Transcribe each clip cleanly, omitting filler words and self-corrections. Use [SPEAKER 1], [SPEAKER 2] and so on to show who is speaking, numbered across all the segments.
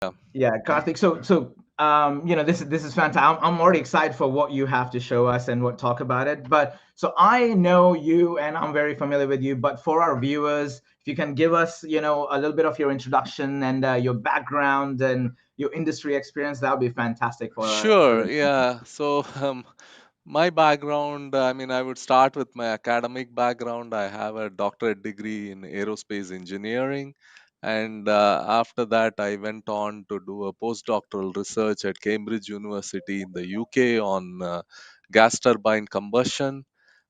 [SPEAKER 1] Yeah.
[SPEAKER 2] Yeah, Karthik. This is fantastic. I'm already excited for what you have to show us and what talk about it. But so I know you and I'm very familiar with you. But for our viewers, if you can give us, a little bit of your introduction and your background and your industry experience, that would be fantastic for
[SPEAKER 1] Sure.
[SPEAKER 2] the.
[SPEAKER 1] Yeah. So, my background, I mean, I would start with my academic background. I have a doctorate degree in aerospace engineering. And after that, I went on to do a postdoctoral research at Cambridge University in the UK on gas turbine combustion.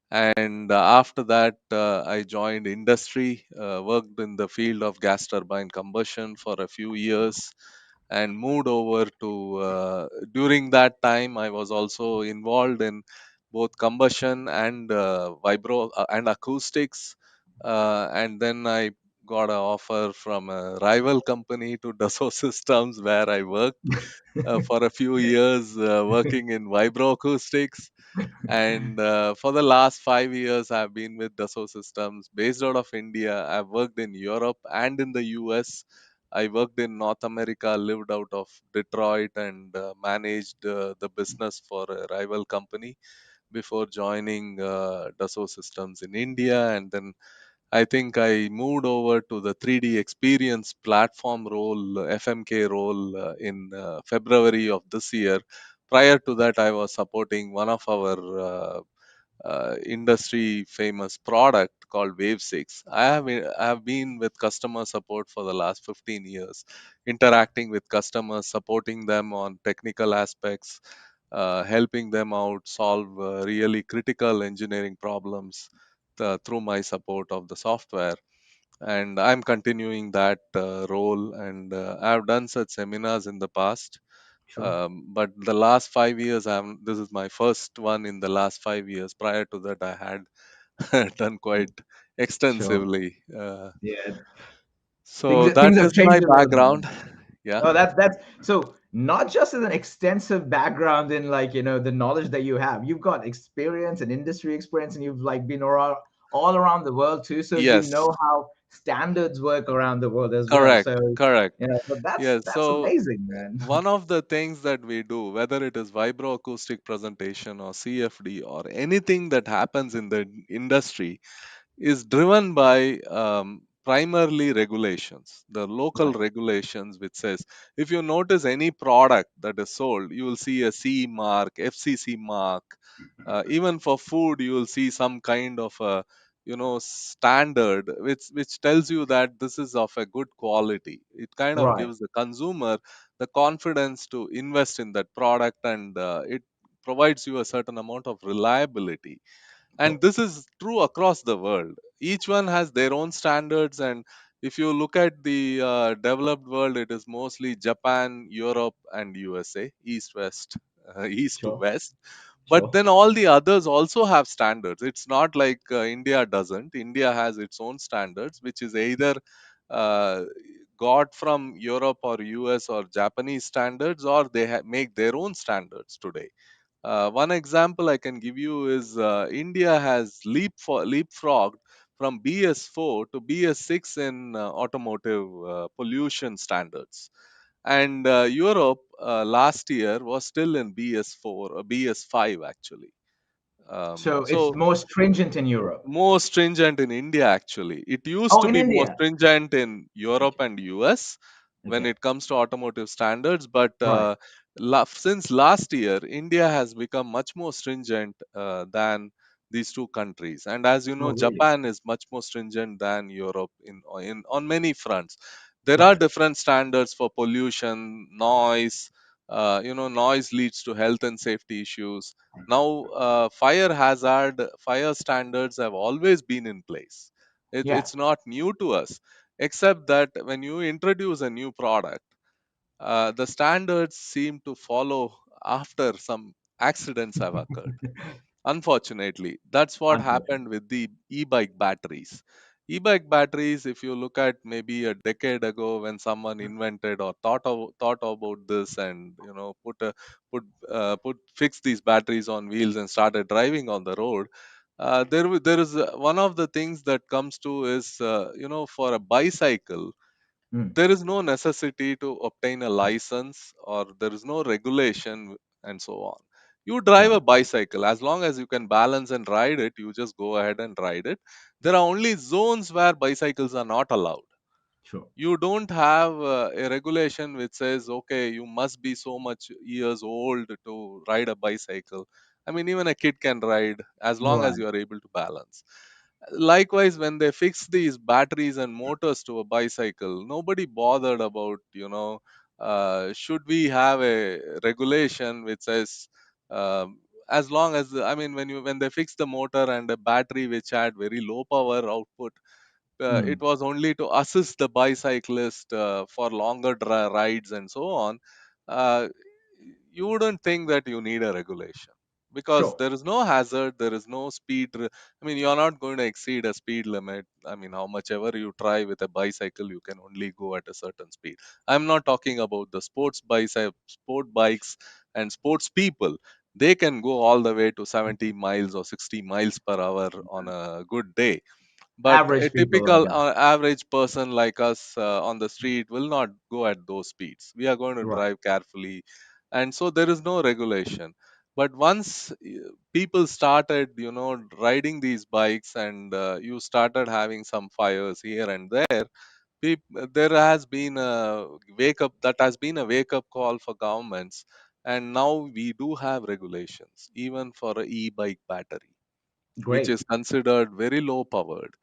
[SPEAKER 1] And after that, I joined industry, worked in the field of gas turbine combustion for a few years, and moved over to. During that time, I was also involved in both combustion and vibro and acoustics. And then I got an offer from a rival company to Dassault Systems, where I worked for a few years, working in vibroacoustics. And for the last 5 years, I've been with Dassault Systems based out of India. I've worked in Europe and in the US. I worked in North America, lived out of Detroit, and managed the business for a rival company before joining Dassault Systems in India. And then I think I moved over to the 3D experience platform role, FMK role, in February of this year. Prior to that, I was supporting one of our industry famous product called Wave 6. I have been with customer support for the last 15 years, interacting with customers, supporting them on technical aspects, helping them out solve really critical engineering problems through my support of the software. And I'm continuing that role, and I've done such seminars in the past.
[SPEAKER 2] Sure.
[SPEAKER 1] But the last 5 years, this is my first one in the last 5 years. Prior to that, I had done quite
[SPEAKER 2] Sure.
[SPEAKER 1] extensively.
[SPEAKER 2] Yeah. Things
[SPEAKER 1] So that
[SPEAKER 2] things have
[SPEAKER 1] is my
[SPEAKER 2] changed a little bit.
[SPEAKER 1] background. Yeah.
[SPEAKER 2] Oh, that's so not just as an extensive background in like the knowledge that you have. You've got experience and industry experience, and you've like been around all around the world too. So you
[SPEAKER 1] Yes.
[SPEAKER 2] know how standards work around the world as well.
[SPEAKER 1] Correct.
[SPEAKER 2] So
[SPEAKER 1] Correct.
[SPEAKER 2] but that's
[SPEAKER 1] Yes.
[SPEAKER 2] that's
[SPEAKER 1] So
[SPEAKER 2] amazing, man.
[SPEAKER 1] one of the things that we do, whether it is vibroacoustic presentation or CFD or anything that happens in the industry, is driven by primarily regulations, the local
[SPEAKER 2] Right.
[SPEAKER 1] regulations, which says if you notice any product that is sold, you will see a C mark, FCC mark. Even for food, you will see some kind of a standard which tells you that this is of a good quality. It kind of
[SPEAKER 2] Right.
[SPEAKER 1] gives the consumer the confidence to invest in that product, and it provides you a certain amount of reliability. And
[SPEAKER 2] Sure.
[SPEAKER 1] this is true across the world. Each one has their own standards. And if you look at the developed world, it is mostly Japan, Europe, and USA, east west, east to
[SPEAKER 2] Sure.
[SPEAKER 1] west. But
[SPEAKER 2] Sure.
[SPEAKER 1] then all the others also have standards. It's not like India doesn't. India has its own standards, which is either uh, got from Europe or US or Japanese standards, or they make their own standards today. One example I can give you is India has leapfrogged from BS4 to BS6 in automotive pollution standards. And Europe last year was still in BS4 or BS5 actually.
[SPEAKER 2] So it's
[SPEAKER 1] So
[SPEAKER 2] more stringent in Europe.
[SPEAKER 1] more stringent in India actually. It used
[SPEAKER 2] Oh,
[SPEAKER 1] to
[SPEAKER 2] in
[SPEAKER 1] be more
[SPEAKER 2] India.
[SPEAKER 1] stringent in Europe
[SPEAKER 2] Okay.
[SPEAKER 1] and US when
[SPEAKER 2] Okay.
[SPEAKER 1] it comes to automotive standards, but
[SPEAKER 2] Right.
[SPEAKER 1] since last year, India has become much more stringent than these two countries. And as you know,
[SPEAKER 2] Oh, really?
[SPEAKER 1] Japan is much more stringent than Europe in on many fronts. There are
[SPEAKER 2] Right.
[SPEAKER 1] different standards for pollution, noise. Noise leads to health and safety issues. Now, fire standards have always been in place.
[SPEAKER 2] Yeah.
[SPEAKER 1] It's not new to us, except that when you introduce a new product, the standards seem to follow after some accidents have occurred. Unfortunately, that's what happened
[SPEAKER 2] Unfortunately.
[SPEAKER 1] with the e-bike batteries. E-bike batteries, if you look at maybe a decade ago when someone invented or thought about this, and put fix these batteries on wheels and started driving on the road, there is one of the things that comes to is for a bicycle.
[SPEAKER 2] Mm.
[SPEAKER 1] there is no necessity to obtain a license, or there is no regulation and so on. You drive
[SPEAKER 2] Got
[SPEAKER 1] a
[SPEAKER 2] it.
[SPEAKER 1] bicycle, as long as you can balance and ride it, you just go ahead and ride it. There are only zones where bicycles are not allowed.
[SPEAKER 2] Sure.
[SPEAKER 1] You don't have a regulation which says, okay, you must be so much years old to ride a bicycle. I mean, even a kid can ride as long as
[SPEAKER 2] Right.
[SPEAKER 1] you are able to balance. Likewise, when they fix these batteries and motors to a bicycle, nobody bothered about, should we have a regulation which says, as long as, I mean, when they fix the motor and the battery which had very low power output, it
[SPEAKER 2] Mm.
[SPEAKER 1] was only to assist the bicyclist for longer rides and so on. uh, you wouldn't think that you need a regulation, because
[SPEAKER 2] Sure.
[SPEAKER 1] there is no hazard, there is no I mean, you're not going to exceed a speed limit. I mean, how much ever you try with a bicycle, you can only go at a certain speed. I'm not talking about the sport bikes and sports people. They can go all the way to 70 miles or 60 miles per hour on a good day, but a
[SPEAKER 2] Average people like
[SPEAKER 1] typical
[SPEAKER 2] us.
[SPEAKER 1] average person like us on the street will not go at those speeds. We are going to
[SPEAKER 2] Right.
[SPEAKER 1] drive carefully, and so there is no regulation. But once people started, riding these bikes, and you started having some fires here and there, there has been a wake up call for governments, and now we do have regulations even for a e-bike battery, which
[SPEAKER 2] Great.
[SPEAKER 1] is considered very low powered.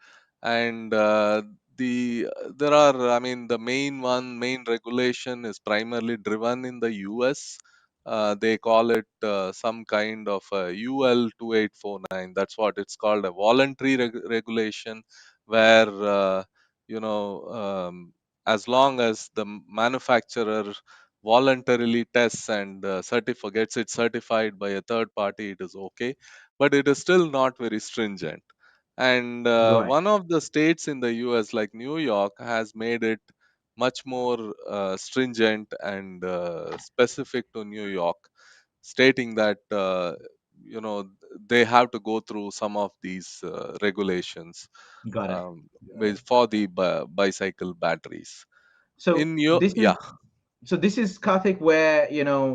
[SPEAKER 1] And there are, I mean, the main regulation is primarily driven in the US. They call it some kind of UL 2849. That's what it's called, a voluntary regulation, where you know as long as the manufacturer voluntarily tests and gets it certified by a third party, it is okay, but it is still not very stringent. And
[SPEAKER 2] Right.
[SPEAKER 1] one of the states in the US, like New York, has made it much more stringent and specific to New York, stating that you know they have to go through some of these regulations
[SPEAKER 2] Got it.
[SPEAKER 1] for the bicycle batteries.
[SPEAKER 2] So
[SPEAKER 1] In your
[SPEAKER 2] this is
[SPEAKER 1] Yeah.
[SPEAKER 2] this is Karthik, where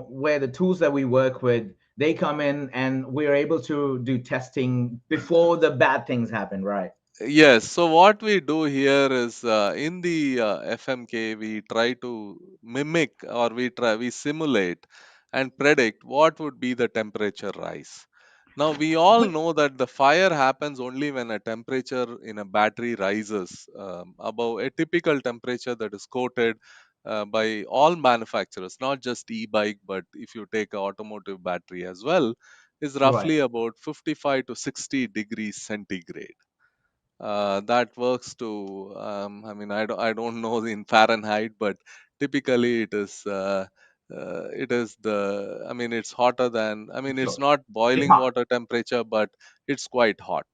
[SPEAKER 2] where the tools that we work with, they come in and we're able to do testing before the bad things happen, right?
[SPEAKER 1] Yes, so what we do here is, in the FMK, we try to mimic, or we simulate and predict what would be the temperature rise. Now, we all
[SPEAKER 2] Wait,
[SPEAKER 1] know that the fire happens only when a temperature in a battery rises above a typical temperature that is quoted by all manufacturers, not just e-bike, but if you take an automotive battery as well, is
[SPEAKER 2] right.
[SPEAKER 1] roughly about 55 to 60 degrees centigrade. That works to, I mean, I don't know in Fahrenheit, but typically it is the, I mean, it's hotter than, I mean, it's
[SPEAKER 2] Sure.
[SPEAKER 1] not
[SPEAKER 2] It's
[SPEAKER 1] boiling
[SPEAKER 2] hot.
[SPEAKER 1] water temperature, but it's quite hot.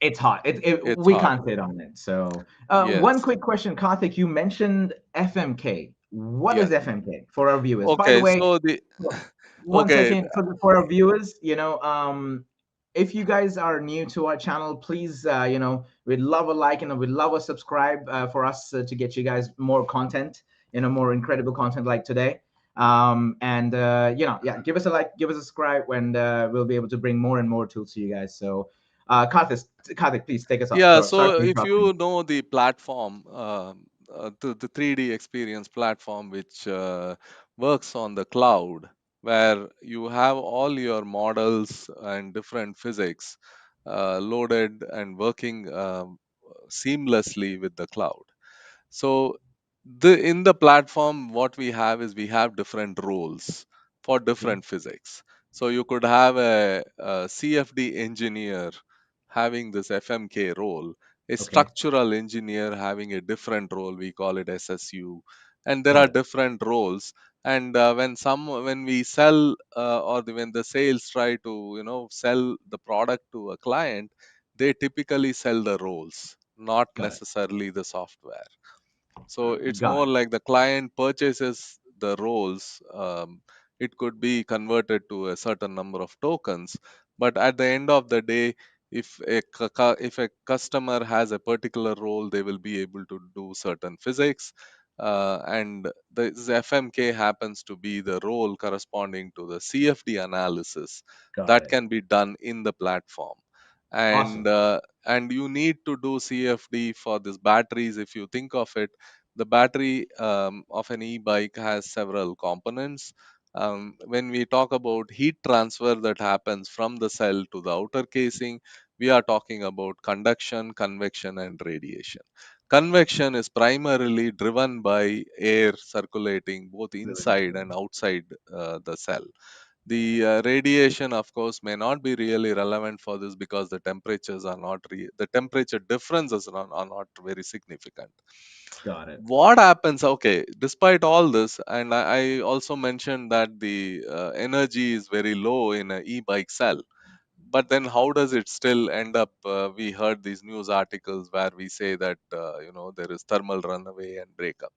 [SPEAKER 2] It's hot.
[SPEAKER 1] It's
[SPEAKER 2] We
[SPEAKER 1] hot.
[SPEAKER 2] can't sit on it. So, one
[SPEAKER 1] Yes.
[SPEAKER 2] quick question, Karthik. You mentioned FMK. What
[SPEAKER 1] Yeah.
[SPEAKER 2] is FMK for our viewers? By the
[SPEAKER 1] Okay.
[SPEAKER 2] way,
[SPEAKER 1] So the
[SPEAKER 2] one
[SPEAKER 1] okay.
[SPEAKER 2] second for our viewers, if you guys are new to our channel, please, we'd love a like and we'd love a subscribe for us to get you guys more content, more incredible content like today. And yeah, give us a like, give us a subscribe, and we'll be able to bring more and more tools to you guys. So, Karthik, please take us off.
[SPEAKER 1] Yeah,
[SPEAKER 2] Sorry
[SPEAKER 1] so
[SPEAKER 2] for
[SPEAKER 1] if
[SPEAKER 2] interrupting.
[SPEAKER 1] you know the platform, the 3D experience platform, which works on the cloud, where you have all your models and different physics loaded and working seamlessly with the cloud. So in the platform, what we have is we have different roles for
[SPEAKER 2] Okay.
[SPEAKER 1] different physics. So you could have a CFD engineer having this FMK role, a
[SPEAKER 2] Okay.
[SPEAKER 1] structural engineer having a different role. We call it SSU, and there
[SPEAKER 2] Got
[SPEAKER 1] are
[SPEAKER 2] it.
[SPEAKER 1] different roles. And when we sell, when the sales try to sell the product to a client, they typically sell the roles, not
[SPEAKER 2] Got it.
[SPEAKER 1] necessarily the software. So it's
[SPEAKER 2] Got
[SPEAKER 1] more
[SPEAKER 2] it.
[SPEAKER 1] like the client purchases the roles. It could be converted to a certain number of tokens, but at the end of the day, if a customer has a particular role, they will be able to do certain physics. and this FMK happens to be the role corresponding to the CFD analysis
[SPEAKER 2] Got
[SPEAKER 1] that
[SPEAKER 2] it.
[SPEAKER 1] can be done in the platform. And
[SPEAKER 2] Awesome.
[SPEAKER 1] you need to do CFD for these batteries. If you think of it, the battery of an e-bike has several components. When we talk about heat transfer that happens from the cell to the outer casing, we are talking about conduction, convection, and radiation. Convection is primarily driven by air circulating both
[SPEAKER 2] Really
[SPEAKER 1] inside
[SPEAKER 2] interesting.
[SPEAKER 1] and outside the cell. The radiation, of course, may not be really relevant for this because the temperatures are not the temperature differences are not very significant.
[SPEAKER 2] Got it.
[SPEAKER 1] What happens? Okay, despite all this, and I also mentioned that the energy is very low in an e-bike cell, but then how does it still end up? We heard these news articles where we say that there is thermal runaway and breakup.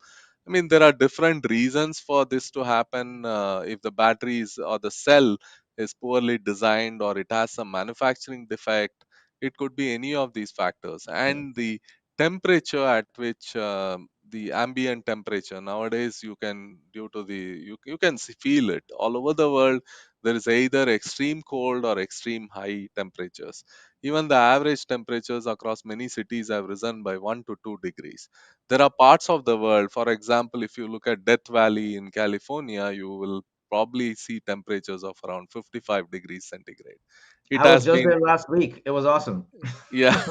[SPEAKER 1] I mean, there are different reasons for this to happen. If the batteries or the cell is poorly designed or it has some manufacturing defect, it could be any of these factors.
[SPEAKER 2] Sure.
[SPEAKER 1] And the temperature at which the ambient temperature nowadays, you can, due to the you can feel it all over the world. There is either extreme cold or extreme high temperatures. Even the average temperatures across many cities have risen by 1 to 2 degrees. There are parts of the world, for example, if you look at Death Valley in California, you will probably see temperatures of around 55 degrees centigrade. It
[SPEAKER 2] I was
[SPEAKER 1] has
[SPEAKER 2] just
[SPEAKER 1] been,
[SPEAKER 2] there last week. It was awesome.
[SPEAKER 1] yeah.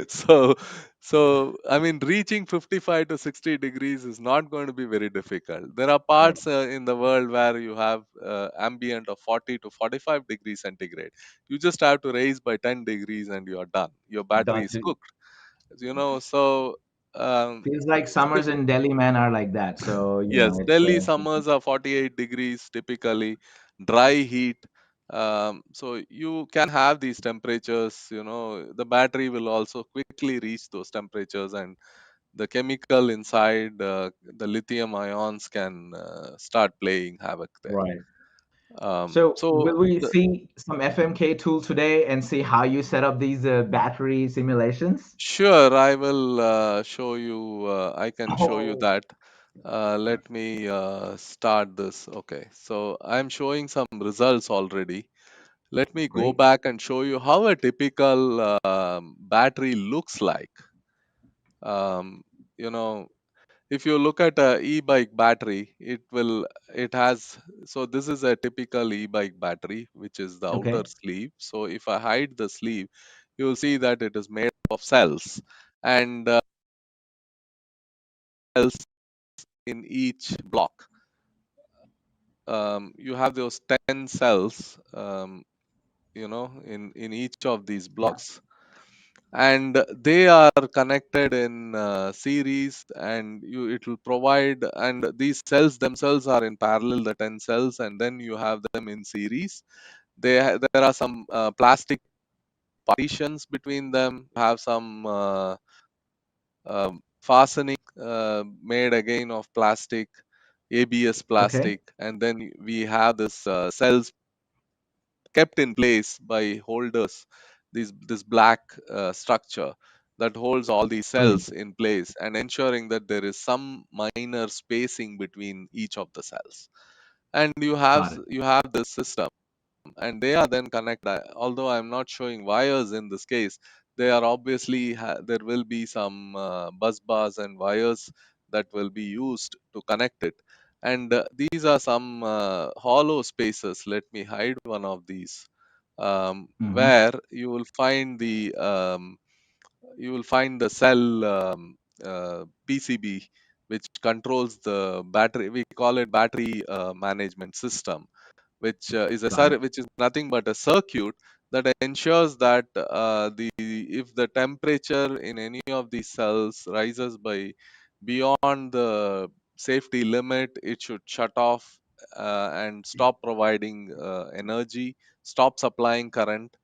[SPEAKER 1] so I mean, reaching 55 to 60 degrees is not going to be very difficult. There are
[SPEAKER 2] Right.
[SPEAKER 1] parts in the world where you have ambient of 40 to 45 degrees centigrade. You just have to raise by 10 degrees and you are done, your battery
[SPEAKER 2] Done
[SPEAKER 1] is
[SPEAKER 2] too.
[SPEAKER 1] cooked. So um,
[SPEAKER 2] Feels like
[SPEAKER 1] so
[SPEAKER 2] summers in Delhi, man, are like that. So
[SPEAKER 1] yes,
[SPEAKER 2] it's
[SPEAKER 1] Delhi summers are 48 degrees typically, dry heat. So you can have these temperatures, the battery will also quickly reach those temperatures, and the chemical inside the lithium ions can start playing havoc there.
[SPEAKER 2] right. So
[SPEAKER 1] So
[SPEAKER 2] will we see some FMK tool today and see how you set up these battery simulations?
[SPEAKER 1] sure, I will show you, I can show you
[SPEAKER 2] Oh,
[SPEAKER 1] that. Let me start this. Okay, so I'm showing some results already. Let me go
[SPEAKER 2] great.
[SPEAKER 1] back and show you how a typical battery looks like. Um, you know, if you look at a e-bike battery, it has, so this is a typical e-bike battery, which is the outer
[SPEAKER 2] Okay.
[SPEAKER 1] sleeve. So if I hide the sleeve, you will see that it is made of cells, and cells in each block. You have those 10 cells, in each of these
[SPEAKER 2] Yeah.
[SPEAKER 1] blocks, and they are connected in series, and it will provide, and these cells themselves are in parallel, the 10 cells, and then you have them in series. There are some plastic partitions between them, have some fastening made again of plastic, ABS
[SPEAKER 2] Okay.
[SPEAKER 1] plastic, and then we have this cells kept in place by holders, this black structure that holds all these
[SPEAKER 2] Brilliant.
[SPEAKER 1] cells in place and ensuring that there is some minor spacing between each of the cells. And
[SPEAKER 2] Got it.
[SPEAKER 1] you have this system, and they are then connected. Although I'm not showing wires in this case, they are obviously there will be some bus bars and wires that will be used to connect it. And these are some hollow spaces. Let me hide one of these,
[SPEAKER 2] Hmm.
[SPEAKER 1] where you will find the cell PCB, which controls the battery. We call it battery management system, which
[SPEAKER 2] Got it.
[SPEAKER 1] which is nothing but a circuit that ensures that the if the temperature in any of these cells rises by beyond the safety limit, it should shut off and stop providing energy, stop supplying current,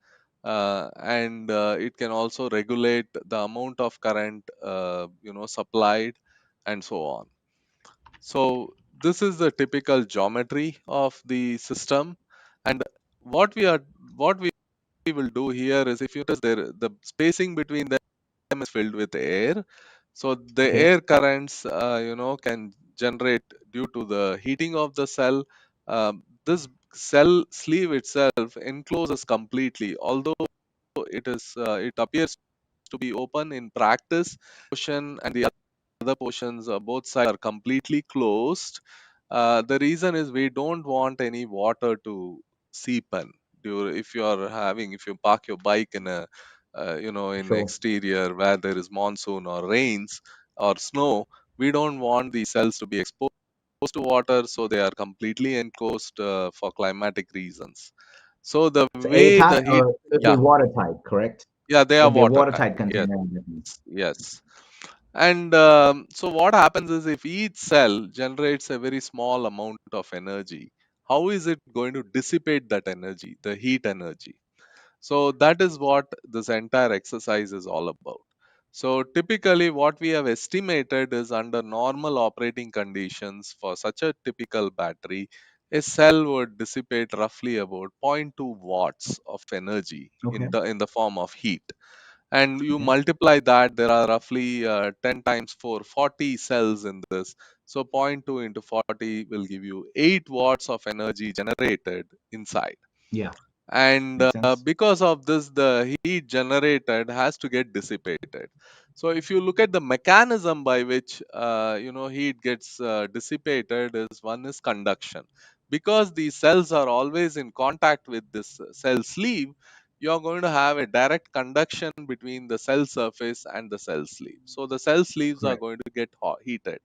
[SPEAKER 1] and it can also regulate the amount of current supplied, and so on. So this is the typical geometry of the system, and what we are what we will do here is, if you notice, there the spacing between them is filled with air. So the
[SPEAKER 2] Okay.
[SPEAKER 1] air currents, can generate due to the heating of the cell. This cell sleeve itself encloses completely, although it appears to be open in practice. Portion and the other portions, both sides are completely closed. The reason is we don't want any water to seep in. If you park your bike in a in
[SPEAKER 2] Sure.
[SPEAKER 1] exterior where there is monsoon or rains or snow, we don't want the cells to be exposed to water, so they are completely enclosed for climatic reasons. So the
[SPEAKER 2] So
[SPEAKER 1] way
[SPEAKER 2] airtight
[SPEAKER 1] the heat,
[SPEAKER 2] or it'd be
[SPEAKER 1] yeah,
[SPEAKER 2] watertight, correct?
[SPEAKER 1] yeah, they are
[SPEAKER 2] It'd be a
[SPEAKER 1] watertight.
[SPEAKER 2] watertight
[SPEAKER 1] Yes,
[SPEAKER 2] container. That means.
[SPEAKER 1] yes. And so what happens is if each cell generates a very small amount of energy, how is it going to dissipate that energy, the heat energy? So that is what this entire exercise is all about. So typically what we have estimated is under normal operating conditions for such a typical battery, a cell would dissipate roughly about zero point 0.2 watts of energy
[SPEAKER 2] Okay.
[SPEAKER 1] in the form of heat. And you
[SPEAKER 2] Okay.
[SPEAKER 1] multiply that, there are roughly 10 times 4, 40 cells in this. So zero point 0.2 into 40 will give you 8 watts of energy generated inside.
[SPEAKER 2] Yeah.
[SPEAKER 1] And
[SPEAKER 2] Makes sense.
[SPEAKER 1] because of this, the heat generated has to get dissipated. So if you look at the mechanism by which heat gets dissipated, is one is conduction. Because these cells are always in contact with this cell sleeve, you are going to have a direct conduction between the cell surface and the cell sleeve. So the cell sleeves are
[SPEAKER 2] Correct.
[SPEAKER 1] going to get heated,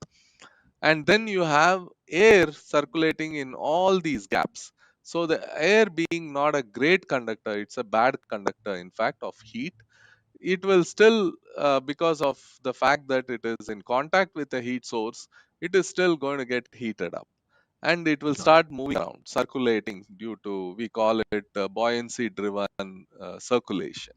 [SPEAKER 1] and then you have air circulating in all these gaps. So the air being not a great conductor, it's a bad conductor in fact of heat. It will still, because of the fact that it is in contact with a heat source, it is still going to get heated up, and it will
[SPEAKER 2] Got it.
[SPEAKER 1] start moving around, circulating, due to, we call it buoyancy driven circulation.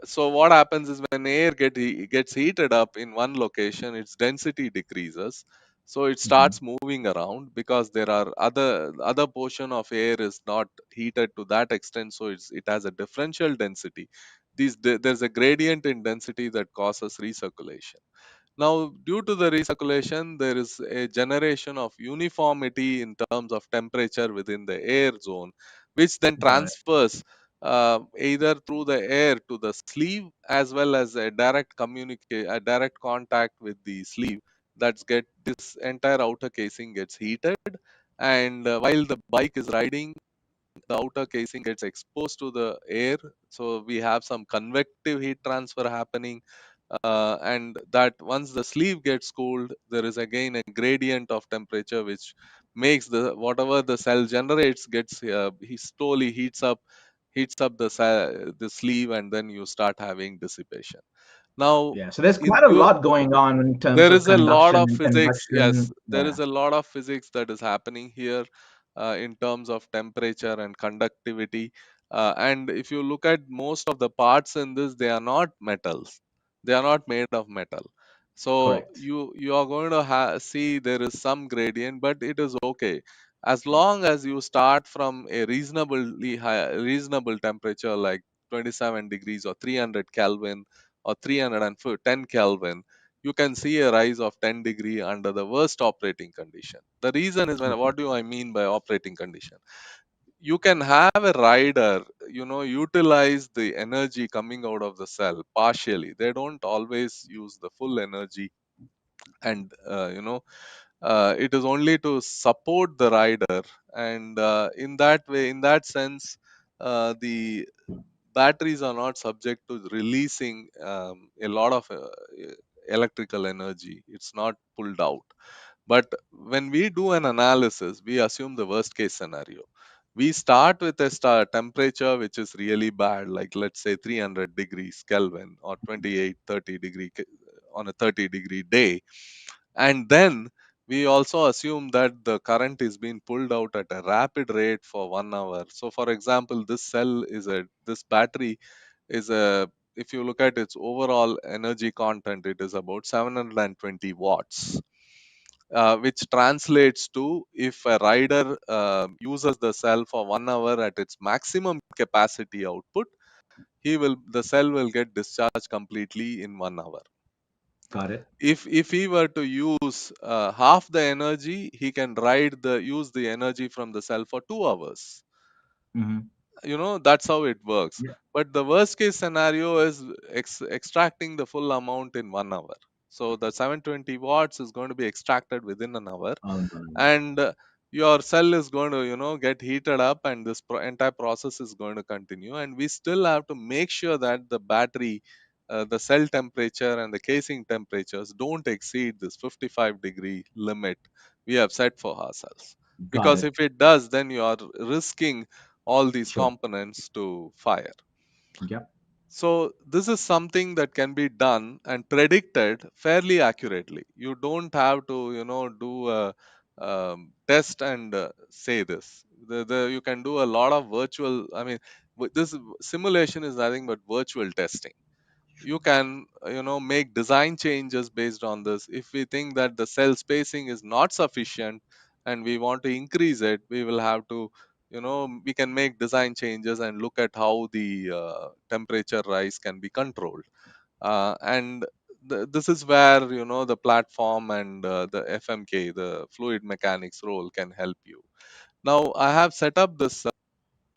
[SPEAKER 1] So what happens is when gets heated up in one location, its density decreases, so it
[SPEAKER 2] Hmm.
[SPEAKER 1] starts moving around because there are other portion of air is not heated to that extent, so it has a differential density. There's a gradient in density that causes recirculation. Now, due to the recirculation, there is a generation of uniformity in terms of temperature within the air zone, which then
[SPEAKER 2] Got it.
[SPEAKER 1] transfers either through the air to the sleeve, as well as a direct contact with the sleeve. That's get this entire outer casing gets heated, and while the bike is riding, the outer casing gets exposed to the air. So we have some convective heat transfer happening, and that once the sleeve gets cooled, there is again a gradient of temperature which makes the whatever the cell generates gets he slowly heats up the sleeve, and then you start having dissipation. Now,
[SPEAKER 2] Yeah. So there's
[SPEAKER 1] in
[SPEAKER 2] quite a
[SPEAKER 1] you
[SPEAKER 2] lot going on in terms
[SPEAKER 1] there
[SPEAKER 2] of
[SPEAKER 1] is a lot
[SPEAKER 2] conduction
[SPEAKER 1] of
[SPEAKER 2] and
[SPEAKER 1] physics. Yes,
[SPEAKER 2] convection.
[SPEAKER 1] there
[SPEAKER 2] Yeah.
[SPEAKER 1] is a lot of physics that is happening here in terms of temperature and conductivity. And if you look at most of the parts in this, they are not metals. They are not made of metal. So
[SPEAKER 2] Correct.
[SPEAKER 1] you are going to see there is some gradient, but it is okay as long as you start from a reasonable temperature like 27 degrees or 300 Kelvin or 310 Kelvin. You can see a rise of 10 degree under the worst operating condition. The reason is,
[SPEAKER 2] Okay.
[SPEAKER 1] what do I mean by operating condition? You can have a rider, utilize the energy coming out of the cell partially. They don't always use the full energy, and it is only to support the rider. And in that way, in that sense, the batteries are not subject to releasing a lot of electrical energy. It's not pulled out. But when we do an analysis, we assume the worst case scenario. We start with a temperature which is really bad, like let's say 300 degrees Kelvin or 28, 30 on a 30-degree day. And then we also assume that the current is being pulled out at a rapid rate for 1 hour. So for example, this battery is a if you look at its overall energy content, it is about 720 watts, which translates to, if a rider uses the cell for 1 hour at its maximum capacity output, the cell will get discharged completely in 1 hour.
[SPEAKER 2] Got it.
[SPEAKER 1] If he were to use half the energy, he can use the energy from the cell for 2 hours.
[SPEAKER 2] Hmm.
[SPEAKER 1] That's how it works.
[SPEAKER 2] Yeah.
[SPEAKER 1] But the worst case scenario is extracting the full amount in 1 hour. So the 720 watts is going to be extracted within an hour,
[SPEAKER 2] Oh, no.
[SPEAKER 1] and your cell is going to get heated up, and this entire process is going to continue, and we still have to make sure that the battery, the cell temperature and the casing temperatures don't exceed this 55-degree limit we have set for ourselves,
[SPEAKER 2] Got
[SPEAKER 1] because
[SPEAKER 2] it.
[SPEAKER 1] if it does, then you are risking all these
[SPEAKER 2] Sure.
[SPEAKER 1] components to fire.
[SPEAKER 2] Yep.
[SPEAKER 1] So this is something that can be done and predicted fairly accurately. You don't have to, do a test and say this. You can do a lot of virtual. I mean, this simulation is nothing but virtual testing. You can, make design changes based on this. If we think that the cell spacing is not sufficient and we want to increase it, we will have to, we can make design changes and look at how the temperature rise can be controlled. And this is where, the platform and the FMK, the fluid mechanics role, can help you. Now I have set up this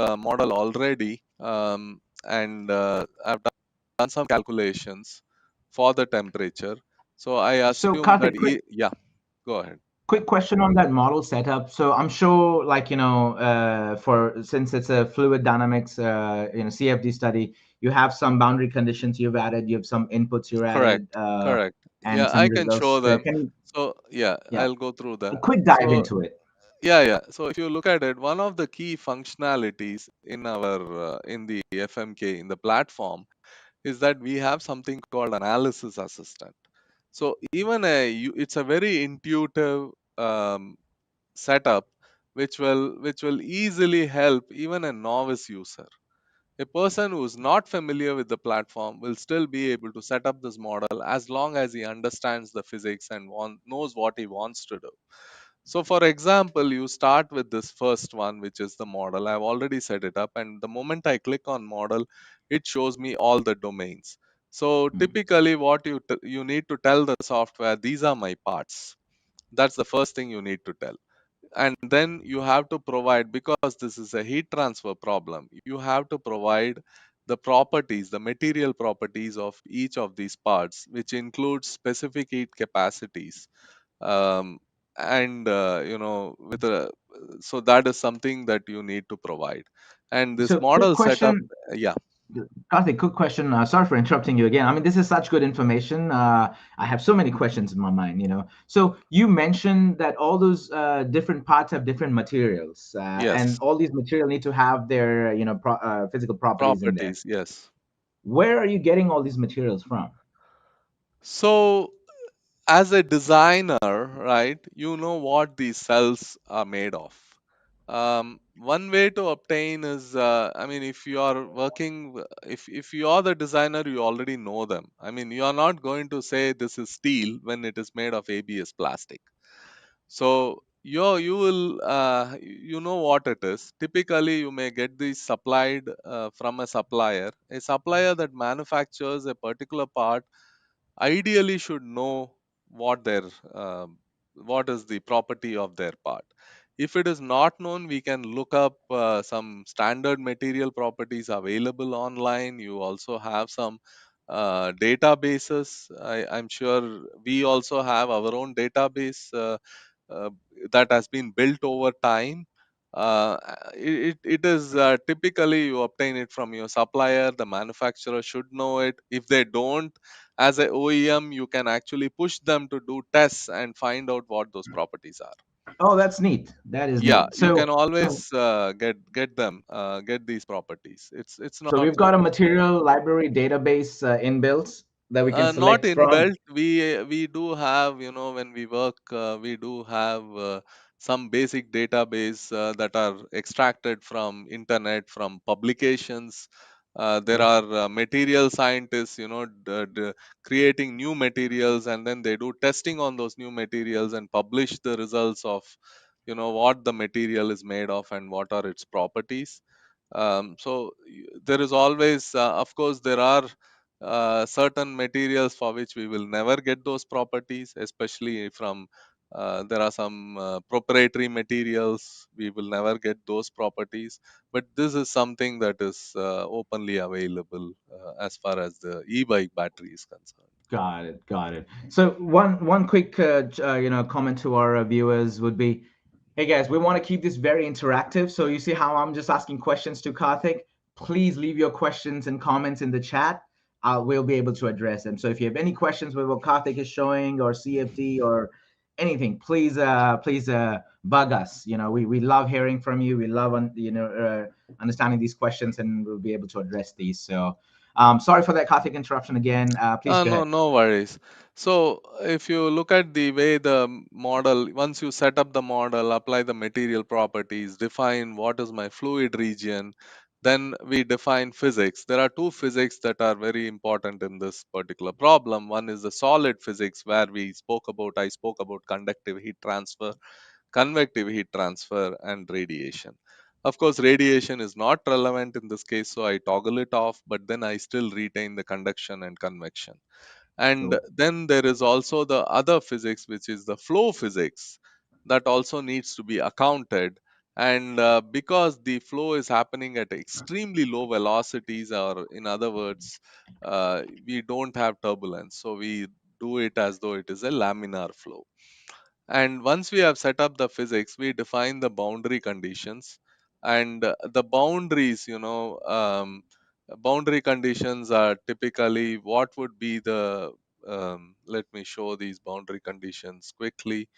[SPEAKER 1] model already, and I've done some calculations for the temperature. So I
[SPEAKER 2] So,
[SPEAKER 1] assume that,
[SPEAKER 2] Karthik, quick
[SPEAKER 1] yeah, go ahead.
[SPEAKER 2] quick question on that model setup. So I'm sure, like, for since it's a fluid dynamics, CFD study, you have some boundary conditions you've added, you have some inputs you
[SPEAKER 1] Correct,
[SPEAKER 2] added,
[SPEAKER 1] correct.
[SPEAKER 2] and
[SPEAKER 1] Yeah,
[SPEAKER 2] some
[SPEAKER 1] I can
[SPEAKER 2] results
[SPEAKER 1] show
[SPEAKER 2] there.
[SPEAKER 1] them.
[SPEAKER 2] Can you,
[SPEAKER 1] So yeah,
[SPEAKER 2] yeah,
[SPEAKER 1] I'll go through
[SPEAKER 2] a
[SPEAKER 1] that.
[SPEAKER 2] quick dive
[SPEAKER 1] So
[SPEAKER 2] into it?
[SPEAKER 1] yeah, yeah. So if you look at it, one of the key functionalities in our in the FMK, in the platform, is that we have something called analysis assistant. So even it's a very intuitive um, setup, which will easily help even a novice user. A person who is not familiar with the platform will still be able to set up this model as long as he understands the physics and knows what he wants to do. So for example, you start with this first one, which is the model. I've already set it up, and the moment I click on model, it shows me all the domains. So
[SPEAKER 2] Mm.
[SPEAKER 1] typically what you need to tell the software, these are my parts. That's the first thing you need to tell. And then you have to provide, because this is a heat transfer problem, you have to provide the properties, the material properties of each of these parts, which includes specific heat capacities. um, and with a so that is something that you need to provide. And this
[SPEAKER 2] So, quick
[SPEAKER 1] model setup,
[SPEAKER 2] question,
[SPEAKER 1] yeah.
[SPEAKER 2] Karthik, quick question. Sorry for interrupting you again. I mean, this is such good information. I have so many questions in my mind, So you mentioned that all those different parts have different materials, and
[SPEAKER 1] Yes,
[SPEAKER 2] all these materials need to have their, physical properties in there.
[SPEAKER 1] properties, yes.
[SPEAKER 2] Where are you getting all these materials from?
[SPEAKER 1] So as a designer, right, you know what these cells are made of. One way to obtain is, I mean, if you are if you are the designer, you already know them. I mean, you are not going to say this is steel when it is made of ABS plastic. So you will you know what it is. Typically, you may get these supplied from a supplier. A supplier that manufactures a particular part ideally should know what their what is the property of their part. If it is not known, we can look up some standard material properties available online. You also have some databases. I'm sure we also have our own database uh, that has been built over time. It is typically you obtain it from your supplier. The manufacturer should know it. If they don't, as a OEM, you can actually push them to do tests and find out what those properties are.
[SPEAKER 2] Oh, that's neat. That is
[SPEAKER 1] Yeah,
[SPEAKER 2] neat.
[SPEAKER 1] you can
[SPEAKER 2] So,
[SPEAKER 1] always get these properties. It's
[SPEAKER 2] so
[SPEAKER 1] not
[SPEAKER 2] we've
[SPEAKER 1] so
[SPEAKER 2] got a
[SPEAKER 1] difficult.
[SPEAKER 2] material library database inbuilt that we can
[SPEAKER 1] Not
[SPEAKER 2] select from.
[SPEAKER 1] inbuilt. We do have, when we work, we do have some basic database that are extracted from internet, from publications. There
[SPEAKER 2] Yeah.
[SPEAKER 1] are material scientists, creating new materials, and then they do testing on those new materials and publish the results of, what the material is made of and what are its properties. There is always, of course, there are certain materials for which we will never get those properties, especially from there are some proprietary materials we will never get those properties. But this is something that is openly available as far as the e-bike battery is concerned.
[SPEAKER 2] Got it. Got it. So one quick comment to our viewers would be, hey guys, we want to keep this very interactive. So you see how I'm just asking questions to Karthik? Please leave your questions and comments in the chat. We'll be able to address them. So if you have any questions with what Karthik is showing or CFD or anything, please bug us. We love hearing from you. We love understanding these questions, and we'll be able to address these. So sorry for that Karthik interruption again. Please go
[SPEAKER 1] No,
[SPEAKER 2] ahead.
[SPEAKER 1] no worries. So, if you look at the way the model, once you set up the model, apply the material properties, define what is my fluid region, then we define physics. There are two physics that are very important in this particular problem. One is the solid physics, where I spoke about conductive heat transfer, convective heat transfer, and radiation. Of course, radiation is not relevant in this case, so I toggle it off, but then I still retain the conduction and convection. And
[SPEAKER 2] Cool.
[SPEAKER 1] then there is also the other physics, which is the flow physics, that also needs to be accounted. And because the flow is happening at extremely low velocities, or in other words, we don't have turbulence, so we do it as though it is a laminar flow. And once we have set up the physics, we define the boundary conditions. And the boundaries, boundary conditions are typically what would be the, let me show these boundary conditions quickly.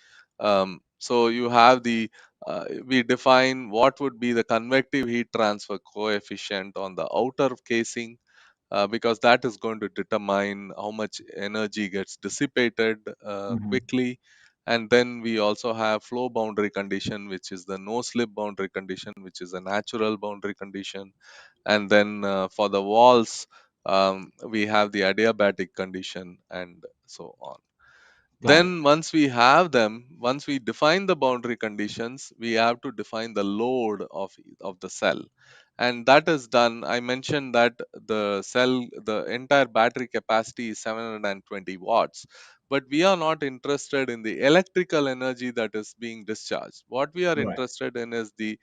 [SPEAKER 1] So you have we define what would be the convective heat transfer coefficient on the outer casing, because that is going to determine how much energy gets dissipated
[SPEAKER 2] Hmm.
[SPEAKER 1] quickly. And then we also have flow boundary condition, which is the no slip boundary condition, which is a natural boundary condition. And then for the walls, we have the adiabatic condition, and so on.
[SPEAKER 2] Got it.
[SPEAKER 1] Then once we have them, once we define the boundary conditions, we have to define the load of the cell. And that is done. I mentioned that the entire battery capacity is 720 watts. But we are not interested in the electrical energy that is being discharged. What we are
[SPEAKER 2] Right.
[SPEAKER 1] interested in is the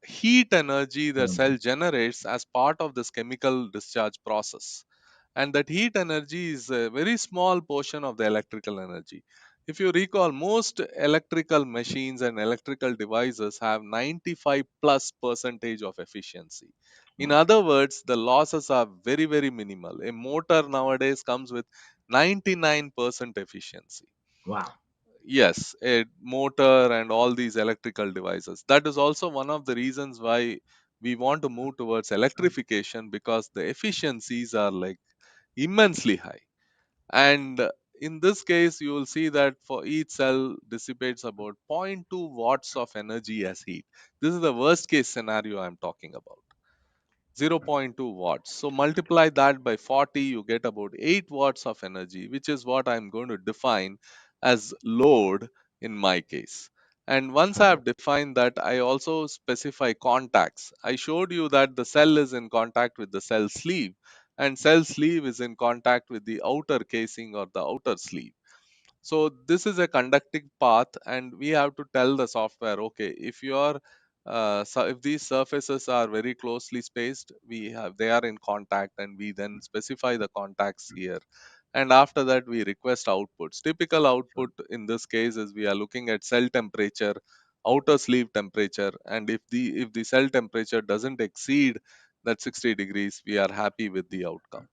[SPEAKER 1] heat energy the
[SPEAKER 2] Energy.
[SPEAKER 1] cell generates as part of this chemical discharge process. And that heat energy is a very small portion of the electrical energy. If you recall, most electrical machines and electrical devices have 95 plus percentage of efficiency. In
[SPEAKER 2] Wow.
[SPEAKER 1] other words, the losses are very, very minimal. A motor nowadays comes with 99% efficiency.
[SPEAKER 2] Wow.
[SPEAKER 1] Yes, a motor and all these electrical devices. That is also one of the reasons why we want to move towards electrification, because the efficiencies are like immensely high. And in this case, you will see that for each cell dissipates about zero point 0.2 watts of energy as heat. This is the worst case scenario I'm talking about. 0.2 watts. So multiply that by 40, you get about 8 watts of energy, which is what I'm going to define as load in my case. And once I
[SPEAKER 2] Okay.
[SPEAKER 1] have defined that, I also specify contacts. I showed you that the cell is in contact with the cell sleeve, and cell sleeve is in contact with the outer casing or the outer sleeve. So this is a conducting path, and we have to tell the software, okay, if these surfaces are very closely spaced, they are in contact, and we then specify the contacts here. And after that, we request outputs. Typical
[SPEAKER 2] Sure.
[SPEAKER 1] output in this case is we are looking at cell temperature, outer sleeve temperature, and if the cell temperature doesn't exceed that 60 degrees, we are happy with the outcome.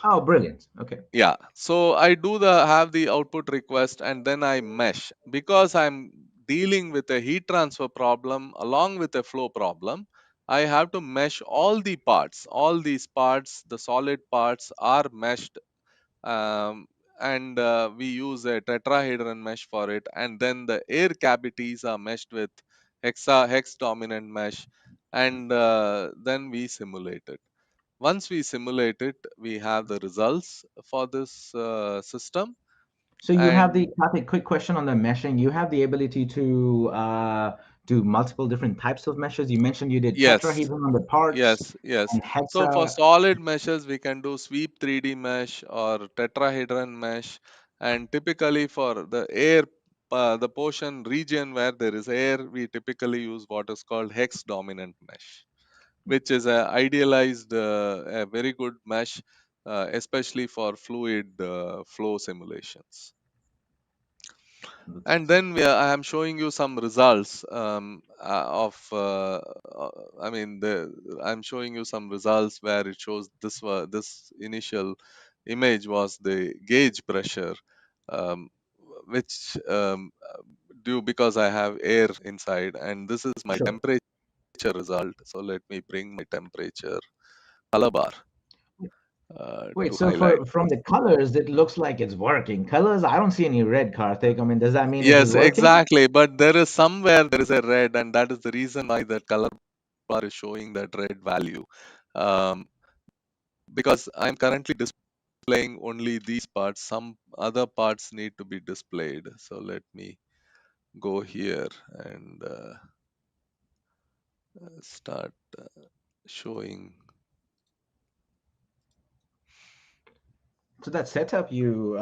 [SPEAKER 2] Oh, brilliant. Okay.
[SPEAKER 1] Yeah, so I do the have the output request, and then I mesh, because I'm dealing with a heat transfer problem along with a flow problem. I have to mesh all the parts. All these parts, the solid parts, are meshed, um, and we use a tetrahedron mesh for it. And then the air cavities are meshed with hex dominant mesh, and then we simulate it. Once we simulate it, we have the results for this system.
[SPEAKER 2] So you have
[SPEAKER 1] And
[SPEAKER 2] the Karthik, quick question on the meshing. You have the ability to do multiple different types of meshes? You mentioned you did
[SPEAKER 1] Yes,
[SPEAKER 2] tetrahedron on the parts
[SPEAKER 1] yes.
[SPEAKER 2] and
[SPEAKER 1] So for
[SPEAKER 2] hexa.
[SPEAKER 1] solid meshes, we can do sweep 3D mesh or tetrahedron mesh. And typically for the air, the portion region where there is air, we typically use what is called hex dominant mesh, which is a idealized, a very good mesh, especially for fluid flow simulations. And then I am showing you some results of I mean I'm showing you some results where it shows this initial image was the gauge pressure, um, which due because I have air inside, and this is my
[SPEAKER 2] Sure.
[SPEAKER 1] temperature result. So let me bring my temperature color bar
[SPEAKER 2] Wait,
[SPEAKER 1] to
[SPEAKER 2] so
[SPEAKER 1] highlight.
[SPEAKER 2] for from the colors, it looks like it's working. Colors, I don't see any red, Karthik. I mean, does that mean it is
[SPEAKER 1] Yes,
[SPEAKER 2] working?
[SPEAKER 1] exactly. But there is somewhere there is a red, and that is the reason why the color bar is showing that red value. Um, because I'm currently displaying only these parts, some other parts need to be displayed. So let me go here and start showing.
[SPEAKER 2] So that setup you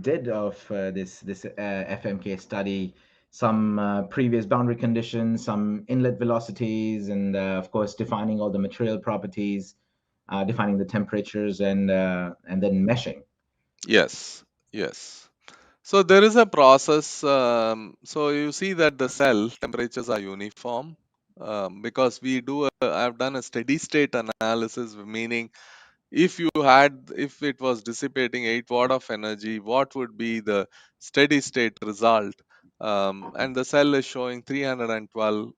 [SPEAKER 2] did of this FMK study, some previous boundary conditions, some inlet velocities, and of course defining all the material properties, defining the temperatures, and then meshing.
[SPEAKER 1] Yes, yes. So there is a process. So you see that the cell temperatures are uniform because I've done a steady state analysis, meaning if it was dissipating 8 watt of energy, what would be the steady state result? And the cell is showing 312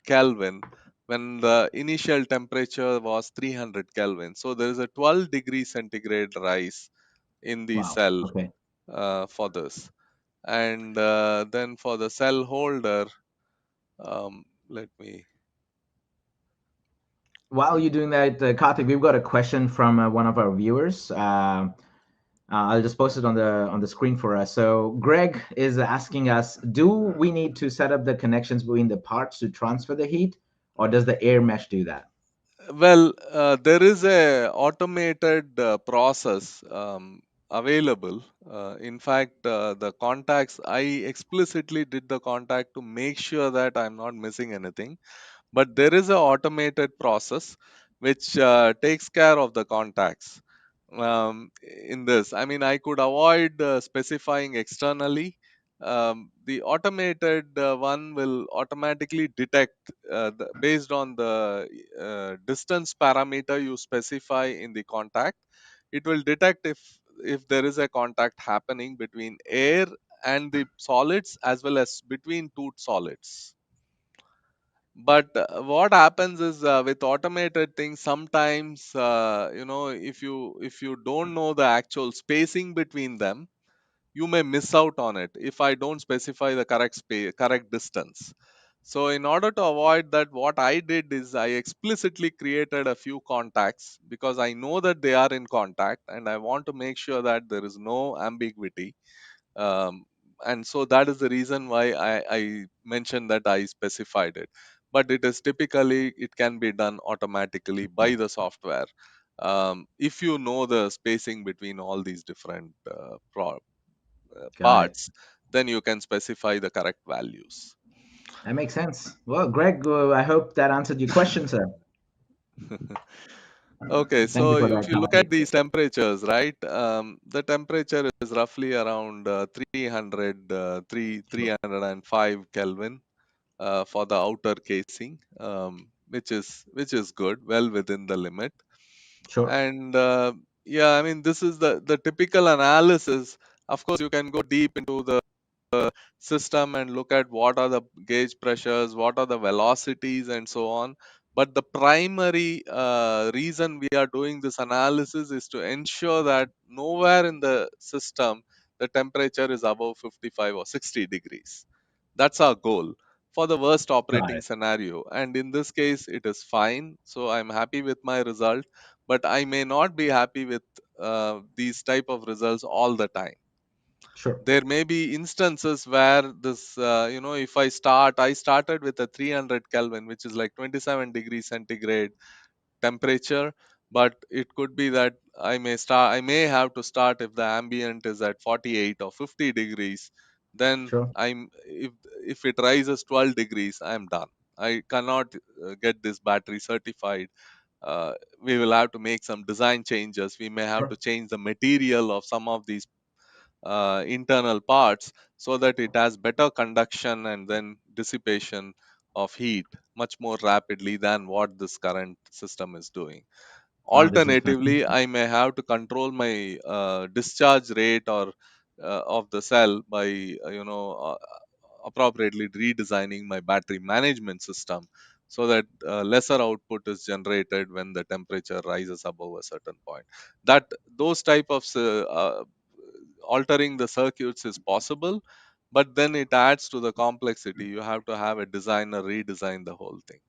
[SPEAKER 1] Kelvin when the initial temperature was 300 Kelvin. So there is a 12 degree centigrade rise in the
[SPEAKER 2] Wow.
[SPEAKER 1] cell
[SPEAKER 2] Okay.
[SPEAKER 1] for this. And then for the cell holder, let me.
[SPEAKER 2] While you're doing that, Karthik, we've got a question from one of our viewers. I'll just post it on the screen for us. So Greg is asking us, do we need to set up the connections between the parts to transfer the heat, or does the air mesh do that?
[SPEAKER 1] Well, there is a automated process available. In fact, the contacts, I explicitly did the contact to make sure that I'm not missing anything. But there is a automated process which takes care of the contacts in this. I mean, I could avoid specifying externally. The automated one will automatically detect based on the distance parameter you specify in the contact. It will detect if there is a contact happening between air and the solids as well as between two solids. But what happens is with automated things, sometimes if you don't know the actual spacing between them, you may miss out on it if I don't specify the correct distance. So in order to avoid that, what I did is I explicitly created a few contacts because I know that they are in contact and I want to make sure that there is no ambiguity. um, and so that is the reason why I mentioned that I specified it. But it is typically, it can be done automatically by the software if you know the spacing between all these different
[SPEAKER 2] Got it.
[SPEAKER 1] parts, then you can specify the correct values.
[SPEAKER 2] That makes sense. Well, Greg, I hope that answered your question, sir.
[SPEAKER 1] Okay,
[SPEAKER 2] Thank you
[SPEAKER 1] so
[SPEAKER 2] for
[SPEAKER 1] if
[SPEAKER 2] that,
[SPEAKER 1] you look
[SPEAKER 2] Karthik.
[SPEAKER 1] at these temperatures, right, the temperature is roughly around 305 Kelvin for the outer casing, which is good, well within the limit.
[SPEAKER 2] Sure.
[SPEAKER 1] And yeah, I mean, this is the typical analysis. Of course, you can go deep into the system and look at what are the gauge pressures, what are the velocities, and so on. But the primary reason we are doing this analysis is to ensure that nowhere in the system the temperature is above 55 or 60 degrees. That's our goal for the worst
[SPEAKER 2] Got
[SPEAKER 1] operating
[SPEAKER 2] it.
[SPEAKER 1] scenario. And in this case, it is fine. So I'm happy with my result, but I may not be happy with these type of results all the time.
[SPEAKER 2] Sure.
[SPEAKER 1] There may be instances where this, if I started with a 300 Kelvin, which is like 27 degrees centigrade temperature, but it could be that I may have to start if the ambient is at 48 or 50 degrees. Then
[SPEAKER 2] Sure.
[SPEAKER 1] if it rises 12 degrees, I'm done. I cannot get this battery certified. uh, we will have to make some design changes. We may have to
[SPEAKER 2] Sure.
[SPEAKER 1] change the material of some of these internal parts, so that it has better conduction and then dissipation of heat much more rapidly than what this current system is doing.
[SPEAKER 2] This is
[SPEAKER 1] Alternatively,
[SPEAKER 2] fantastic.
[SPEAKER 1] I may have to control my discharge rate or of the cell by appropriately redesigning my battery management system, so that lesser output is generated when the temperature rises above a certain point. That those type of altering the circuits is possible, but then it adds to the complexity. You have to have a designer redesign the whole thing.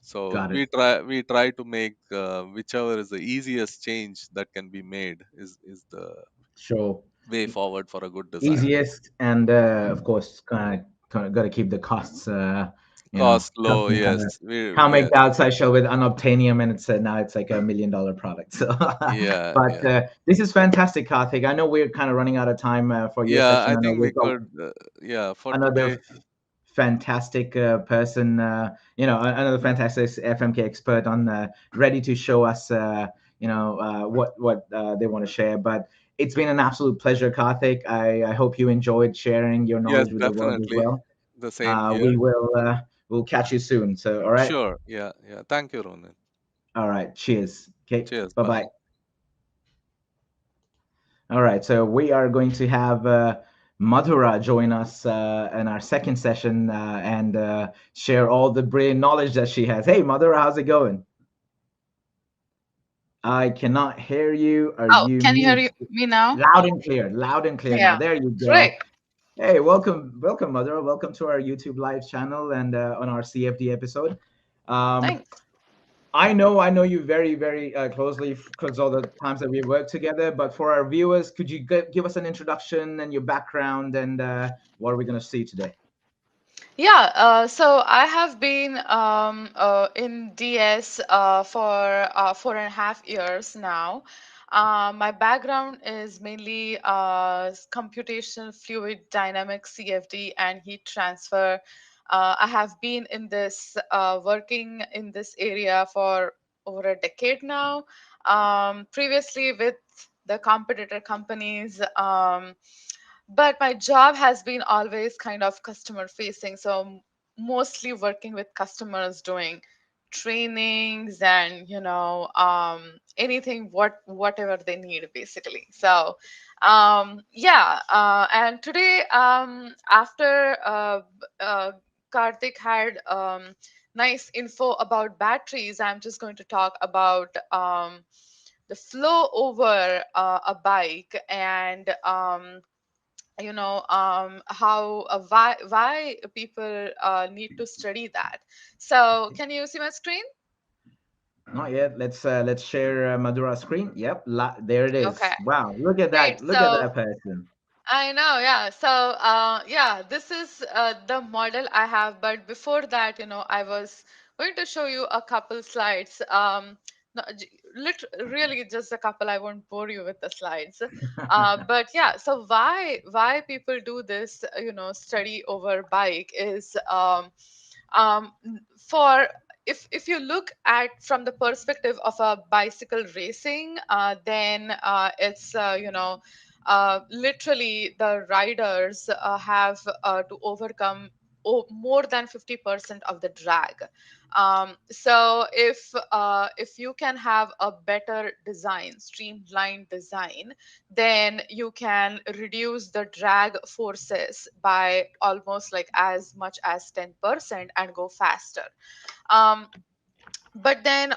[SPEAKER 1] So
[SPEAKER 2] Got it.
[SPEAKER 1] we try to make whichever is the easiest change that can be made is the
[SPEAKER 2] So
[SPEAKER 1] way forward for a good design.
[SPEAKER 2] easiest and of course kind of got to keep the costs.
[SPEAKER 1] Cost low,
[SPEAKER 2] Company kind
[SPEAKER 1] yes.
[SPEAKER 2] of
[SPEAKER 1] We
[SPEAKER 2] can't make
[SPEAKER 1] yes.
[SPEAKER 2] the outside shell with unobtainium, and it's now it's like $1 million product. So,
[SPEAKER 1] Yeah,
[SPEAKER 2] but
[SPEAKER 1] yeah.
[SPEAKER 2] this is fantastic, Karthik. I know we're kind of running out of time for your
[SPEAKER 1] Yeah,
[SPEAKER 2] session.
[SPEAKER 1] I
[SPEAKER 2] I know
[SPEAKER 1] think we
[SPEAKER 2] we've got
[SPEAKER 1] could yeah, for
[SPEAKER 2] another
[SPEAKER 1] today.
[SPEAKER 2] fantastic person, another fantastic FMK expert on ready to show us, what they want to share. But it's been an absolute pleasure, Karthik. I hope you enjoyed sharing your
[SPEAKER 1] Yes,
[SPEAKER 2] knowledge with the world as
[SPEAKER 1] definitely.
[SPEAKER 2] well.
[SPEAKER 1] The same here.
[SPEAKER 2] We will we'll catch you soon. So, all right,
[SPEAKER 1] Sure. Yeah, yeah. Thank you, Ronan.
[SPEAKER 2] all right. Cheers. Okay.
[SPEAKER 1] Cheers.
[SPEAKER 2] Bye
[SPEAKER 1] Bye.
[SPEAKER 2] bye. All right. So we are going to have Madhura join us in our second session and share all the brilliant knowledge that she has. Hey, Madhura, how's it going? I cannot hear you. Are
[SPEAKER 3] Oh,
[SPEAKER 2] you
[SPEAKER 3] can you hear
[SPEAKER 2] mute?
[SPEAKER 3] me now?
[SPEAKER 2] Loud and clear now.
[SPEAKER 3] Yeah.
[SPEAKER 2] There you
[SPEAKER 3] Great.
[SPEAKER 2] go. Hey, welcome, Madhura. Welcome to our YouTube live channel and on our CFD episode. Um,
[SPEAKER 3] Thanks.
[SPEAKER 2] I know you very, very closely because all the times that we worked together. But for our viewers, could you give us an introduction and your background and what are we going to see today?
[SPEAKER 3] Yeah, so I have been in DS for 4.5 years now. My background is mainly computational fluid dynamics, CFD, and heat transfer. I have been in this working in this area for over a decade now. Previously with the competitor companies. But my job has been always kind of customer facing, so mostly working with customers, doing trainings and anything whatever they need basically. So yeah, and today after Karthik had nice info about batteries, I'm just going to talk about the flow over a bike and how why people need to study that. So can you see my screen?
[SPEAKER 2] Not yet. Let's share Madhura's screen. Yep, there it
[SPEAKER 3] Okay,
[SPEAKER 2] is. Wow, look at
[SPEAKER 3] great.
[SPEAKER 2] that! Look at
[SPEAKER 3] So
[SPEAKER 2] that person.
[SPEAKER 3] I know, yeah. So, yeah, this is the model I have. But before that, I was going to show you a couple slides. No, really just a couple. I won't bore you with the slides. But yeah, so why people do this, study over bike is for if you look at from the perspective of a bicycle racing, then it's literally the riders have to overcome more than 50% of the drag. So if you can have a better design, streamlined design, then you can reduce the drag forces by almost like as much as 10% and go faster. um, but then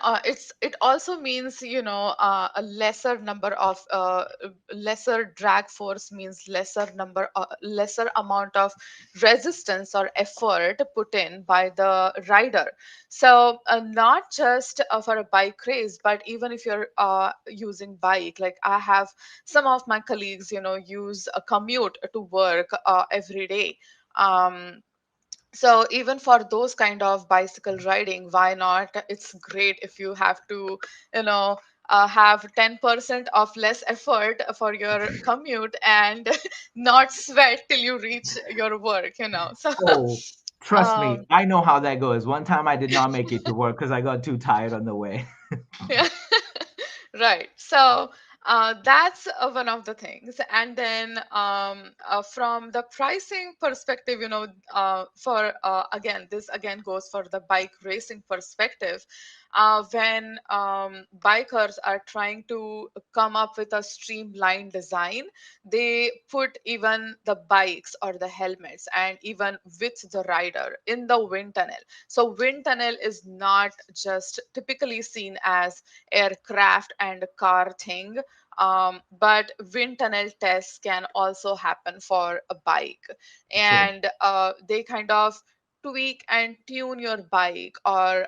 [SPEAKER 3] it also means, a lesser number of lesser drag force means lesser amount of resistance or effort put in by the rider. So not just for a bike race, but even if you're using bike, like I have some of my colleagues, use a commute to work every day. So even for those kind of bicycle riding, why not? It's great if you have to, you know have 10% of less effort for your commute and not sweat till you reach your work, so
[SPEAKER 2] Oh, trust me,
[SPEAKER 3] um
[SPEAKER 2] I know how that goes. One time I did not make it to work because I got too tired on the way.
[SPEAKER 3] yeah. Right. So that's one of the things. And then from the pricing perspective, for again, this again goes for the bike racing perspective. When bikers are trying to come up with a streamlined design, they put even the bikes or the helmets and even with the rider in the wind tunnel. So wind tunnel is not just typically seen as aircraft and car thing. But wind tunnel tests can also happen for a bike,
[SPEAKER 2] Sure.
[SPEAKER 3] and they kind of tweak and tune your bike, or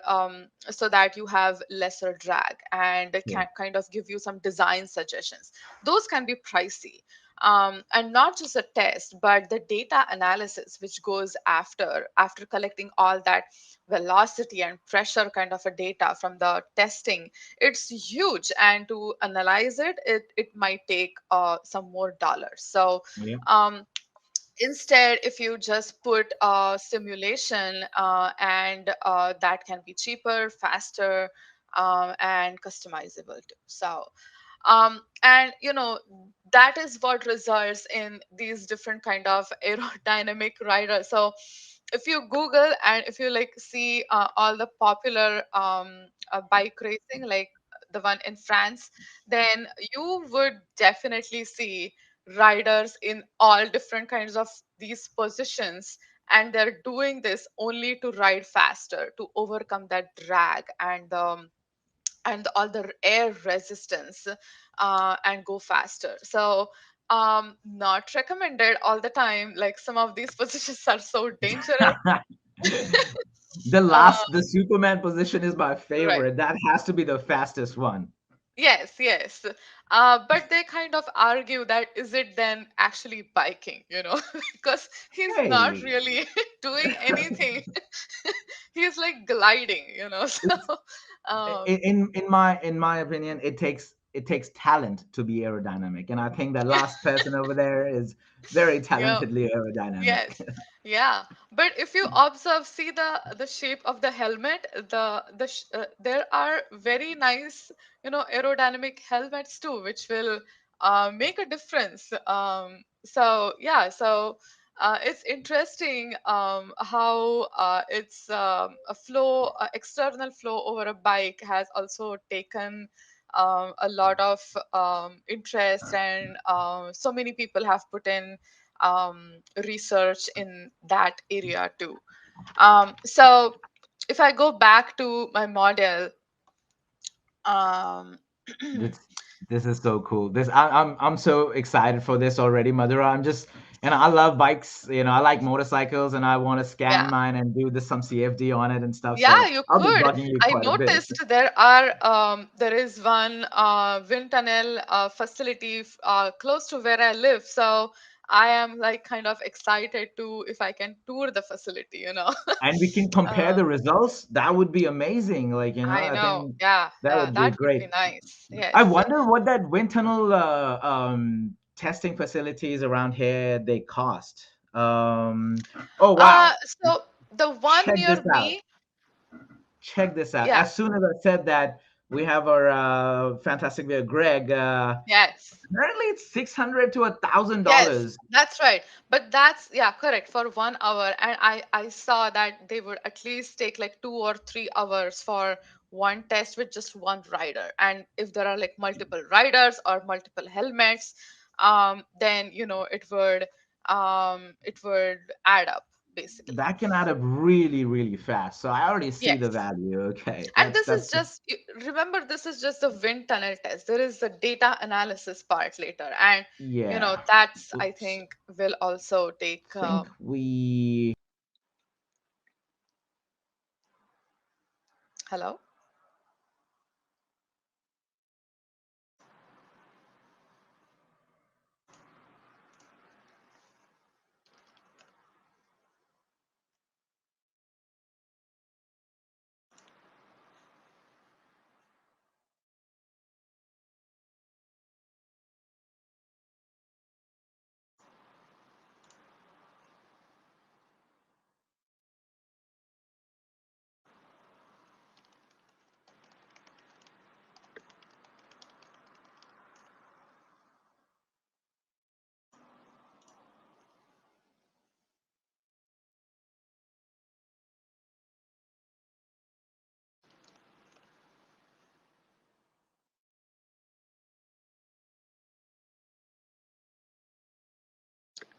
[SPEAKER 3] so that you have lesser drag, and
[SPEAKER 2] Yeah.
[SPEAKER 3] can kind of give you some design suggestions. Those can be pricey. And not just a test, but the data analysis which goes after collecting all that velocity and pressure kind of a data from the testing. It's huge, and to analyze it might take some more dollars. So
[SPEAKER 2] Yeah.
[SPEAKER 3] um, instead, if you just put a simulation, and that can be cheaper, faster, and customizable too. So and that is what results in these different kind of aerodynamic riders. So if you google and if you like see all the popular bike racing, like the one in France, then you would definitely see riders in all different kinds of these positions, and they're doing this only to ride faster, to overcome that drag and all the air resistance, and go faster. So not recommended all the time, like some of these positions are so dangerous. uh,
[SPEAKER 2] The Superman position is my
[SPEAKER 3] right.
[SPEAKER 2] favorite. That has to be the fastest one.
[SPEAKER 3] Yes, yes. But they kind of argue that is it then actually biking, because he's not
[SPEAKER 2] Hey,
[SPEAKER 3] really doing anything. He's like gliding, So,
[SPEAKER 2] it's
[SPEAKER 3] um,
[SPEAKER 2] in my opinion, it takes talent to be aerodynamic, and I think the last person over there is very
[SPEAKER 3] yeah.
[SPEAKER 2] talentedly aerodynamic.
[SPEAKER 3] Yes, yeah. But if you observe, see the shape of the helmet. There are very nice, aerodynamic helmets too, which will make a difference. So yeah, so it's interesting how it's a flow, external flow over a bike has also taken a lot of interest, and so many people have put in research in that area too. So if I go back to my model, um,
[SPEAKER 2] This this is so cool. I'm so excited for this already, Madhura. I'm just and I love bikes. I like motorcycles, and I want to scan
[SPEAKER 3] yeah,
[SPEAKER 2] mine and do some CFD on it and stuff.
[SPEAKER 3] yeah,
[SPEAKER 2] So
[SPEAKER 3] you
[SPEAKER 2] I'll be
[SPEAKER 3] could.
[SPEAKER 2] bugging you
[SPEAKER 3] I
[SPEAKER 2] quite a bit.
[SPEAKER 3] noticed there is one wind tunnel facility close to where I live. So I am like kind of excited to if I can tour the facility.
[SPEAKER 2] And we can compare
[SPEAKER 3] Uh,
[SPEAKER 2] the results. That would be amazing.
[SPEAKER 3] I
[SPEAKER 2] I
[SPEAKER 3] know.
[SPEAKER 2] think
[SPEAKER 3] Yeah,
[SPEAKER 2] that would be
[SPEAKER 3] that would
[SPEAKER 2] great.
[SPEAKER 3] be nice.
[SPEAKER 2] I
[SPEAKER 3] Yes.
[SPEAKER 2] wonder what that wind tunnel testing facilities around here they cost. Oh wow,
[SPEAKER 3] So the one
[SPEAKER 2] check this
[SPEAKER 3] near
[SPEAKER 2] out.
[SPEAKER 3] me,
[SPEAKER 2] Check this out.
[SPEAKER 3] yeah,
[SPEAKER 2] As soon as I said that, we have our fantastic video, Greg.
[SPEAKER 3] yes.
[SPEAKER 2] Apparently, it's $600 to
[SPEAKER 3] Yes,
[SPEAKER 2] $1,000.
[SPEAKER 3] that's right. But that's, yeah, correct, for 1 hour. And I saw that they would at least take like 2 or 3 hours for one test with just one rider. And if there are like multiple riders or multiple helmets, then it would add up. basically.
[SPEAKER 2] That can add up really, really fast. So I already see the
[SPEAKER 3] Yes.
[SPEAKER 2] value. Okay,
[SPEAKER 3] And
[SPEAKER 2] that's
[SPEAKER 3] this is
[SPEAKER 2] that's
[SPEAKER 3] just, remember, this is just the wind tunnel test. There is the data analysis part later. And,
[SPEAKER 2] yeah.
[SPEAKER 3] that's, I
[SPEAKER 2] Oops.
[SPEAKER 3] think, will also take,
[SPEAKER 2] Think we
[SPEAKER 3] hello?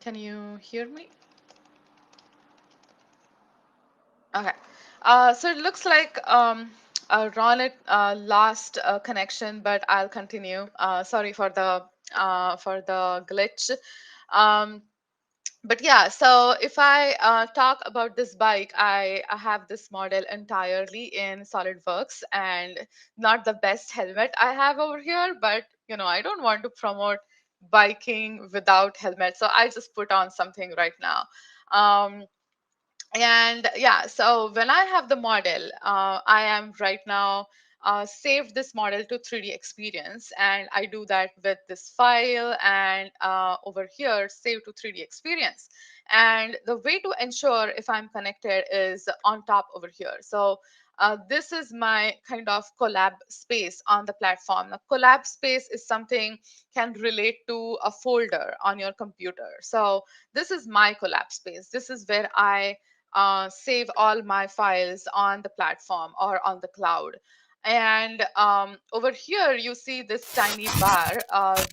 [SPEAKER 3] Can you hear me? Okay. So it looks like Ronit lost connection, but I'll continue. Sorry for the glitch. Um, but yeah, so if I talk about this bike, I have this model entirely in SolidWorks, and not the best helmet I have over here, but I don't want to promote biking without helmet, so I just put on something right now. Um, and yeah, so when I have the model, I am right now saved this model to 3D experience, and I do that with this file, and over here save to 3D experience. And the way to ensure if I'm connected is on top over here. So this is my kind of collab space on the platform. Now collab space is something can relate to a folder on your computer. So this is my collab space. This is where I save all my files on the platform or on the cloud. And over here, you see this tiny bar,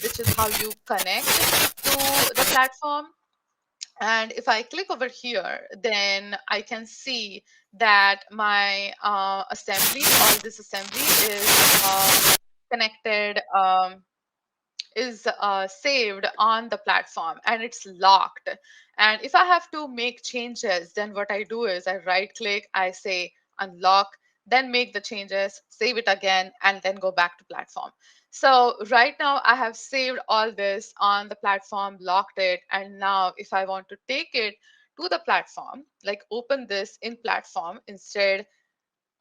[SPEAKER 3] which is how you connect to the platform. And if I click over here, then I can see that my assembly, all this assembly is connected. Is saved on the platform, and it's locked. And if I have to make changes, then what I do is I right click, I say unlock, then make the changes, save it again, and then go back to platform. So right now I have saved all this on the platform, locked it, and now if I want to take it to the platform, like open this in platform instead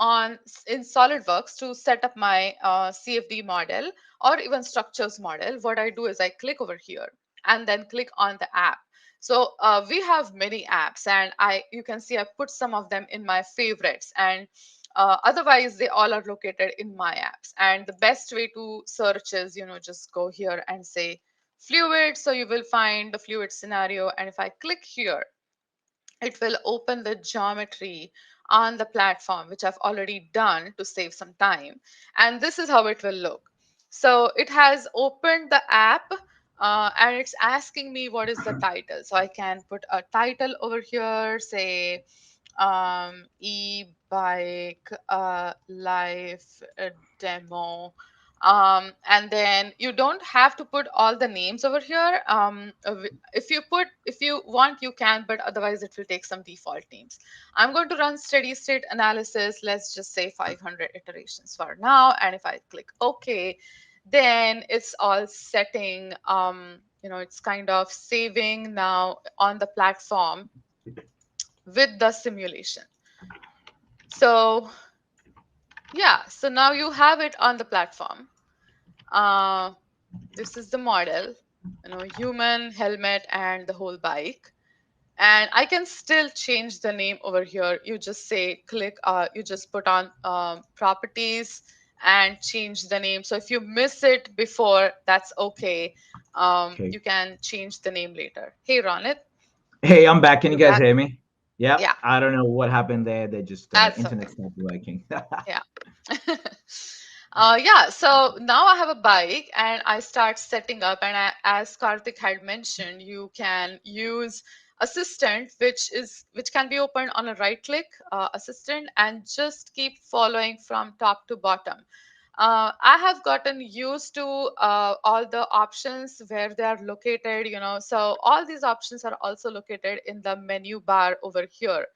[SPEAKER 3] in SolidWorks to set up my CFD model or even structures model, what I do is I click over here and then click on the app. So we have many apps, and you can see I put some of them in my favorites, and otherwise they all are located in my apps. And the best way to search is just go here and say fluid, so you will find the fluid scenario. And if I click here, it will open the geometry on the platform, which I've already done to save some time. And this is how it will look. So it has opened the app, and it's asking me what is the title. So I can put a title over here, say e-bike live demo. And then you don't have to put all the names over here. If you want, you can, but otherwise it will take some default names. I'm going to run steady state analysis. Let's just say 500 iterations for now. And if I click OK, then it's all setting. It's kind of saving now on the platform with the simulation. So yeah, so now you have it on the platform. Uh, this is the model, human, helmet, and the whole bike. And I can still change the name over here. You just say click, you just put on properties and change the name. So if you miss it before, that's okay.
[SPEAKER 2] okay.
[SPEAKER 3] You can change the name later. Hey, Ronit,
[SPEAKER 2] Hey, I'm back. Can you
[SPEAKER 3] you
[SPEAKER 2] guys
[SPEAKER 3] back?
[SPEAKER 2] hear me? Yep.
[SPEAKER 3] Yeah,
[SPEAKER 2] I don't know what happened there. They just
[SPEAKER 3] that's
[SPEAKER 2] internet
[SPEAKER 3] okay.
[SPEAKER 2] stopped working.
[SPEAKER 3] Yeah. Yeah, so now I have a bike and I start setting up. And as Karthik had mentioned, you can use assistant, which can be opened on a right click, assistant, and just keep following from top to bottom. I have gotten used to all the options where they are located, so all these options are also located in the menu bar over here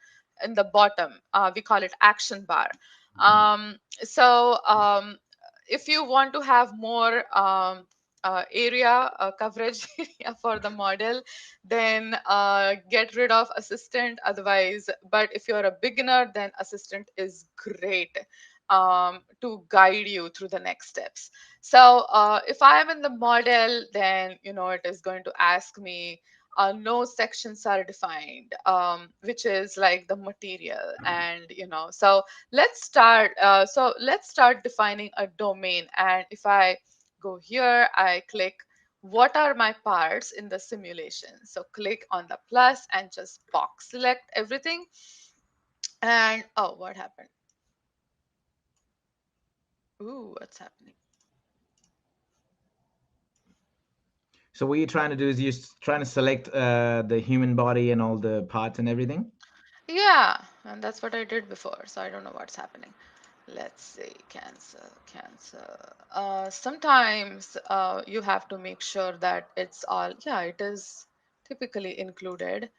[SPEAKER 3] in the bottom. We call it action bar. So if you want to have more area coverage area for the model, then get rid of assistant otherwise. But if you're a beginner, then assistant is great to guide you through the next steps. So if I am in the model, then it is going to ask me no sections are defined, which is like the material. And so let's start defining a domain. And if I go here, I click what are my parts in the simulation. So click on the plus and just box select everything. And oh, what happened? Ooh, what's happening?
[SPEAKER 2] So what you're trying to do is you're trying to select the human body and all the parts and everything.
[SPEAKER 3] Yeah, and that's what I did before, so I don't know what's happening. Let's see, cancel, cancel. Sometimes you have to make sure that it's all, yeah, it is typically included.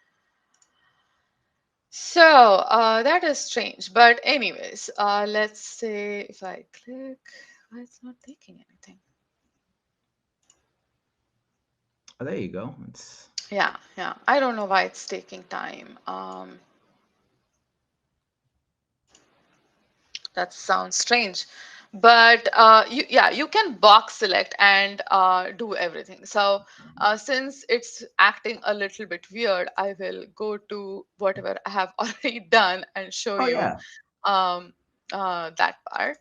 [SPEAKER 3] So that is strange. But anyways, let's say if I click, why it's not taking anything.
[SPEAKER 2] Oh, there you go. It's
[SPEAKER 3] Yeah, yeah. I don't know why it's taking time. That sounds strange, but yeah, you can box select and do everything. So since it's acting a little bit weird, I will go to whatever I have already done and show
[SPEAKER 2] oh
[SPEAKER 3] you
[SPEAKER 2] yeah,
[SPEAKER 3] um, that part.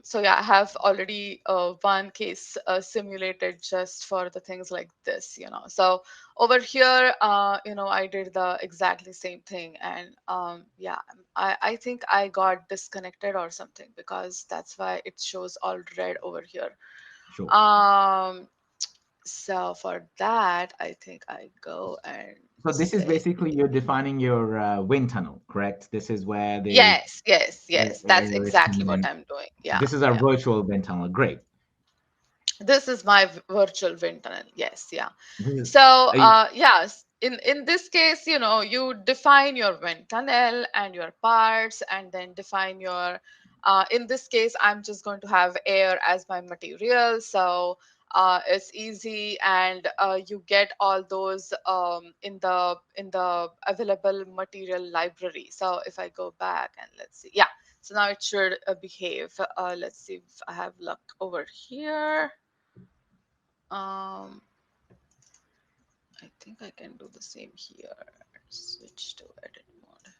[SPEAKER 3] So yeah, I have already one case simulated just for the things like this. So over here, I did the exactly same thing, and yeah, I think I got disconnected or something because that's why it shows all red over here.
[SPEAKER 2] sure.
[SPEAKER 3] Um, so for that, I think I go and
[SPEAKER 2] So this is
[SPEAKER 3] say
[SPEAKER 2] basically you're defining your wind tunnel, correct? This is where the
[SPEAKER 3] yes, yes, yes. That's
[SPEAKER 2] air is
[SPEAKER 3] exactly
[SPEAKER 2] coming
[SPEAKER 3] what
[SPEAKER 2] in.
[SPEAKER 3] I'm doing.
[SPEAKER 2] So
[SPEAKER 3] Yeah,
[SPEAKER 2] this is our
[SPEAKER 3] yeah.
[SPEAKER 2] virtual wind tunnel. Great.
[SPEAKER 3] This is my virtual wind tunnel. Yes, yeah.
[SPEAKER 2] This is,
[SPEAKER 3] So,
[SPEAKER 2] I,
[SPEAKER 3] yes, in this case, you define your wind tunnel and your parts, and then define your. In this case, I'm just going to have air as my material, so it's easy, and you get all those in the available material library. So if I go back and let's see, yeah. So now it should behave. Let's see if I have luck over here. Um, I think I can do the same here. Switch to edit mode.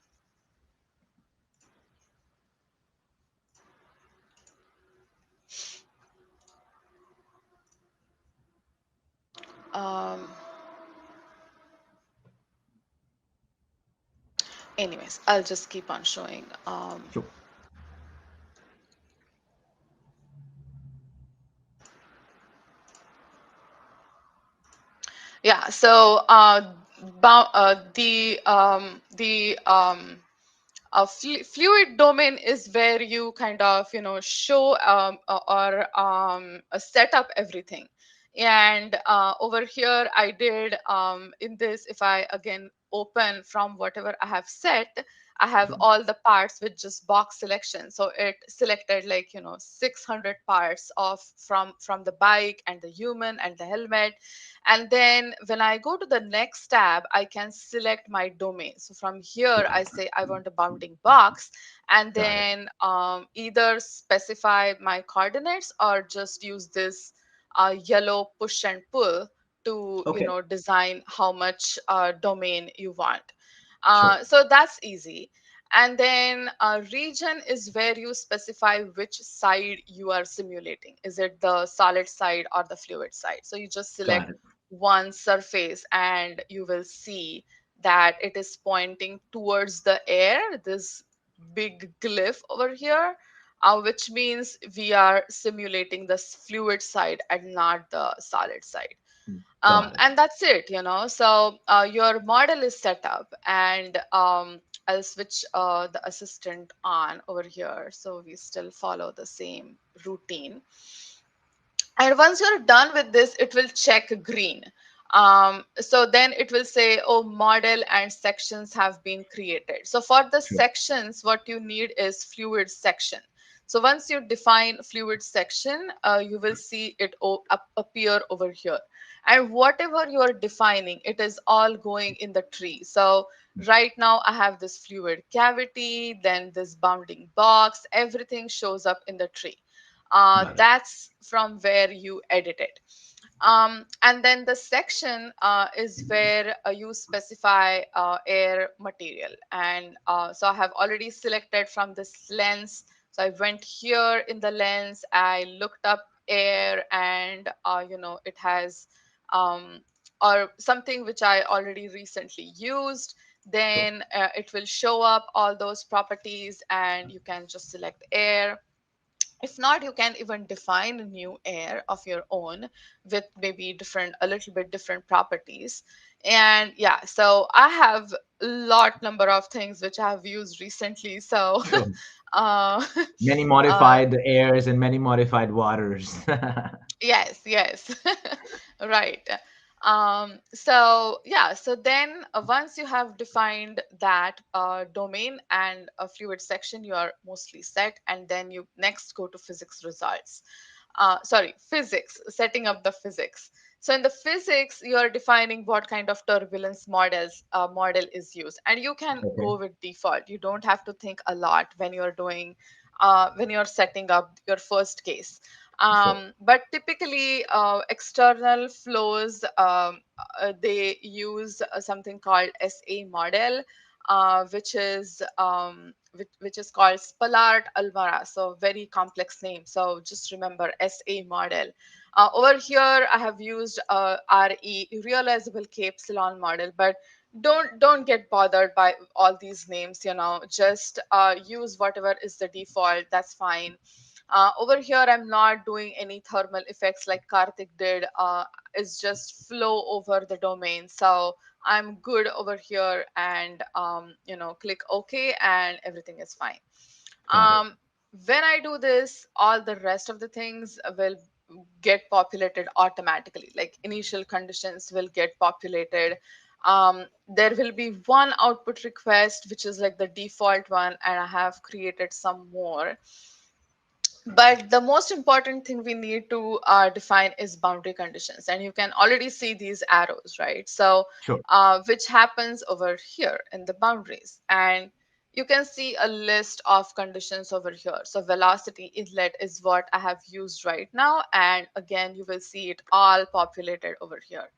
[SPEAKER 3] Um, anyways, I'll just keep on showing.
[SPEAKER 2] sure.
[SPEAKER 3] Yeah, so the fluid domain is where you kind of show or set up everything. And over here I did in this, if I again open from whatever I have set, I have
[SPEAKER 2] Sure.
[SPEAKER 3] all the parts with just box selection. So it selected like 600 parts of from the bike and the human and the helmet. And then when I go to the next tab, I can select my domain. So from here, I say I want a bounding box, and
[SPEAKER 2] Got it.
[SPEAKER 3] then either specify my coordinates or just use this yellow push and pull to
[SPEAKER 2] Okay.
[SPEAKER 3] design how much domain you want.
[SPEAKER 2] Sure.
[SPEAKER 3] So that's easy. And then region is where you specify which side you are simulating. Is it the solid side or the fluid side? So you just select
[SPEAKER 2] Got it.
[SPEAKER 3] one surface and you will see that it is pointing towards the air, this big glyph over here, which means we are simulating the fluid side and not the solid side.
[SPEAKER 2] Got it.
[SPEAKER 3] And that's it. So your model is set up, and I'll switch the assistant on over here. So we still follow the same routine. And once you're done with this, it will check green. So then it will say, oh, model and sections have been created. So for the
[SPEAKER 2] Sure.
[SPEAKER 3] sections, what you need is fluid section. So once you define fluid section, you will see it appear over here. And whatever you are defining, it is all going in the tree. So right now I have this fluid cavity, then this bounding box, everything shows up in the tree.
[SPEAKER 2] Got it.
[SPEAKER 3] That's from where you edit it. And then the section is where you specify air material. And so I have already selected from this lens. So I went here in the lens, I looked up air, and it has um, or something which I already recently used.
[SPEAKER 2] Sure.
[SPEAKER 3] Then it will show up all those properties, and you can just select air. If not, you can even define a new air of your own with maybe different, a little bit different properties. And yeah, so I have a lot number of things which I have used recently. So
[SPEAKER 2] Sure.
[SPEAKER 3] uh,
[SPEAKER 2] Many
[SPEAKER 3] uh,
[SPEAKER 2] modified airs and many modified waters.
[SPEAKER 3] yes, yes. Right. So yeah, so then once you have defined that domain and a fluid section, you are mostly set, and then you next go to physics results. Sorry, physics, setting up the physics. So in the physics, you are defining what kind of turbulence model is used, and you can
[SPEAKER 2] Okay.
[SPEAKER 3] go with default. You don't have to think a lot when you're doing when you're setting up your first case.
[SPEAKER 2] Sure.
[SPEAKER 3] But typically, external flows, they use something called SA model, which is called Spalart Almara. So very complex name. So just remember SA model. Over here, I have used RE, realizable K epsilon model, but don't get bothered by all these names. Just use whatever is the default. That's fine. Over here, I'm not doing any thermal effects like Karthik did. It's just flow over the domain. So I'm good over here, and click OK, and everything is fine.
[SPEAKER 2] Got it.
[SPEAKER 3] Um, when I do this, all the rest of the things will get populated automatically. Like initial conditions will get populated. There will be one output request, which is like the default one, and I have created some more. But the most important thing we need to define is boundary conditions. And you can already see these arrows, right? So,
[SPEAKER 2] Sure.
[SPEAKER 3] which happens over here in the boundaries. And you can see a list of conditions over here. So, velocity inlet is what I have used right now. And again, you will see it all populated over here.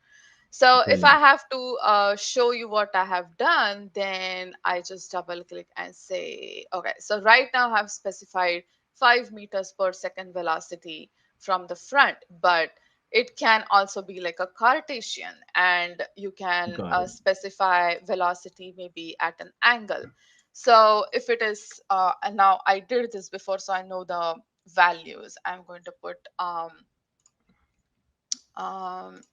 [SPEAKER 3] So if I
[SPEAKER 2] Brilliant.
[SPEAKER 3] have to show you what I have done, then I just double click and say, okay, so right now I've specified 5 meters per second velocity from the front, but it can also be like a Cartesian, and you can
[SPEAKER 2] Got it.
[SPEAKER 3] specify velocity maybe at an angle. So if it is, and now I did this before, so I know the values. I'm going to put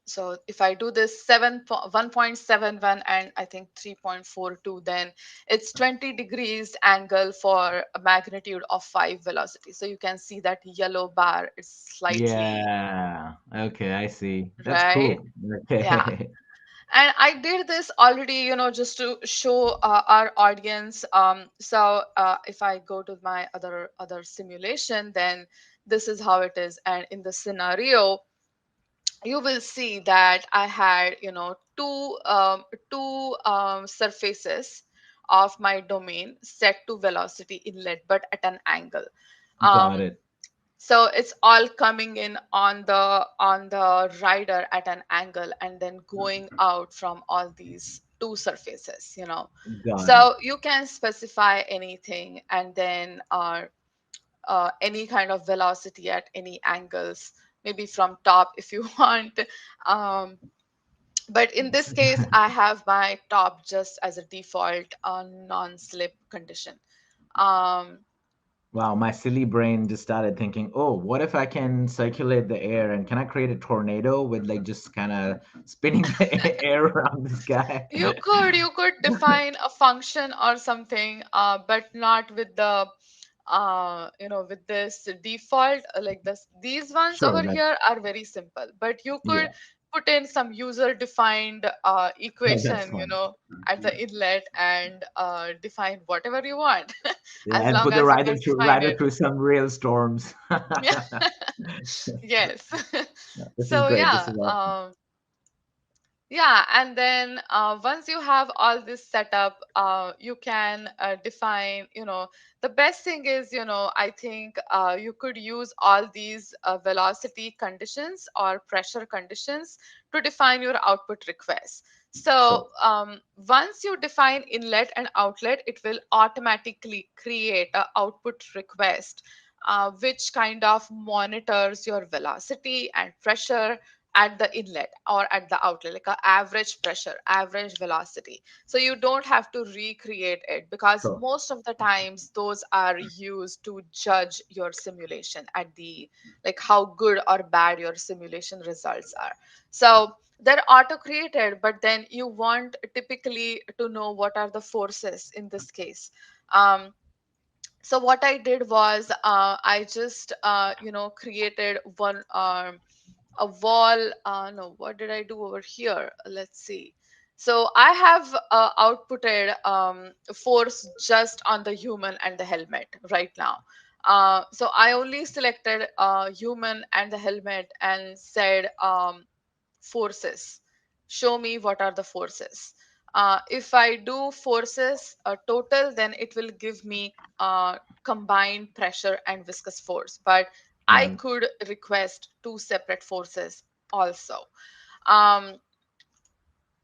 [SPEAKER 3] so if I do this 1.71 and I think 3.42, then it's 20 degrees angle for a magnitude of 5 velocity. So you can see that yellow bar is slightly
[SPEAKER 2] Yeah. Okay, I see. That's
[SPEAKER 3] right.
[SPEAKER 2] cool.
[SPEAKER 3] Yeah.
[SPEAKER 2] Okay.
[SPEAKER 3] And I did this already, just to show our audience. So if I go to my other simulation, then this is how it is. And in the scenario, you will see that I had, two surfaces of my domain set to velocity inlet, but at an angle.
[SPEAKER 2] Got
[SPEAKER 3] Um,
[SPEAKER 2] it.
[SPEAKER 3] so it's all coming in on the rider at an angle, and then going out from all these two surfaces.
[SPEAKER 2] Got it.
[SPEAKER 3] So you can specify anything, and then any kind of velocity at any angles, maybe from top if you want. Um, but in this case, I have my top just as a default non-slip condition. Um,
[SPEAKER 2] Wow, my silly brain just started thinking, oh, what if I can circulate the air and can I create a tornado with like just kind of spinning the air around the sky?
[SPEAKER 3] You could define a function or something, but not with the with this default like this. These ones
[SPEAKER 2] Sure,
[SPEAKER 3] over
[SPEAKER 2] that,
[SPEAKER 3] here are very simple, but you could
[SPEAKER 2] yeah,
[SPEAKER 3] put in some user defined
[SPEAKER 2] that's
[SPEAKER 3] equation,
[SPEAKER 2] fine.
[SPEAKER 3] at the inlet, and define whatever you want,
[SPEAKER 2] Yeah,
[SPEAKER 3] as
[SPEAKER 2] and
[SPEAKER 3] long
[SPEAKER 2] put the
[SPEAKER 3] as you can define
[SPEAKER 2] rider
[SPEAKER 3] it.
[SPEAKER 2] through some real storms.
[SPEAKER 3] Yeah. Yes.
[SPEAKER 2] This is
[SPEAKER 3] So
[SPEAKER 2] great. This
[SPEAKER 3] yeah,
[SPEAKER 2] is awesome.
[SPEAKER 3] yeah, and then once you have all this set up, you can define, the best thing is, I think you could use all these velocity conditions or pressure conditions to define your output requests. So
[SPEAKER 2] Sure.
[SPEAKER 3] once you define inlet and outlet, it will automatically create a output request, which kind of monitors your velocity and pressure at the inlet or at the outlet, like a average pressure, average velocity. So you don't have to recreate it, because
[SPEAKER 2] Sure.
[SPEAKER 3] most of the times those are used to judge your simulation at the, like, how good or bad your simulation results are. So they're auto created, but then you want typically to know what are the forces in this case. So what I did was, I just created one, a wall. No, what did I do over here? Let's see. So I have outputted force just on the human and the helmet right now. So I only selected human and the helmet and said, forces. Show me what are the forces. If I do forces total, then it will give me combined pressure and viscous force. But I
[SPEAKER 2] Right.
[SPEAKER 3] could request two separate forces also. Um,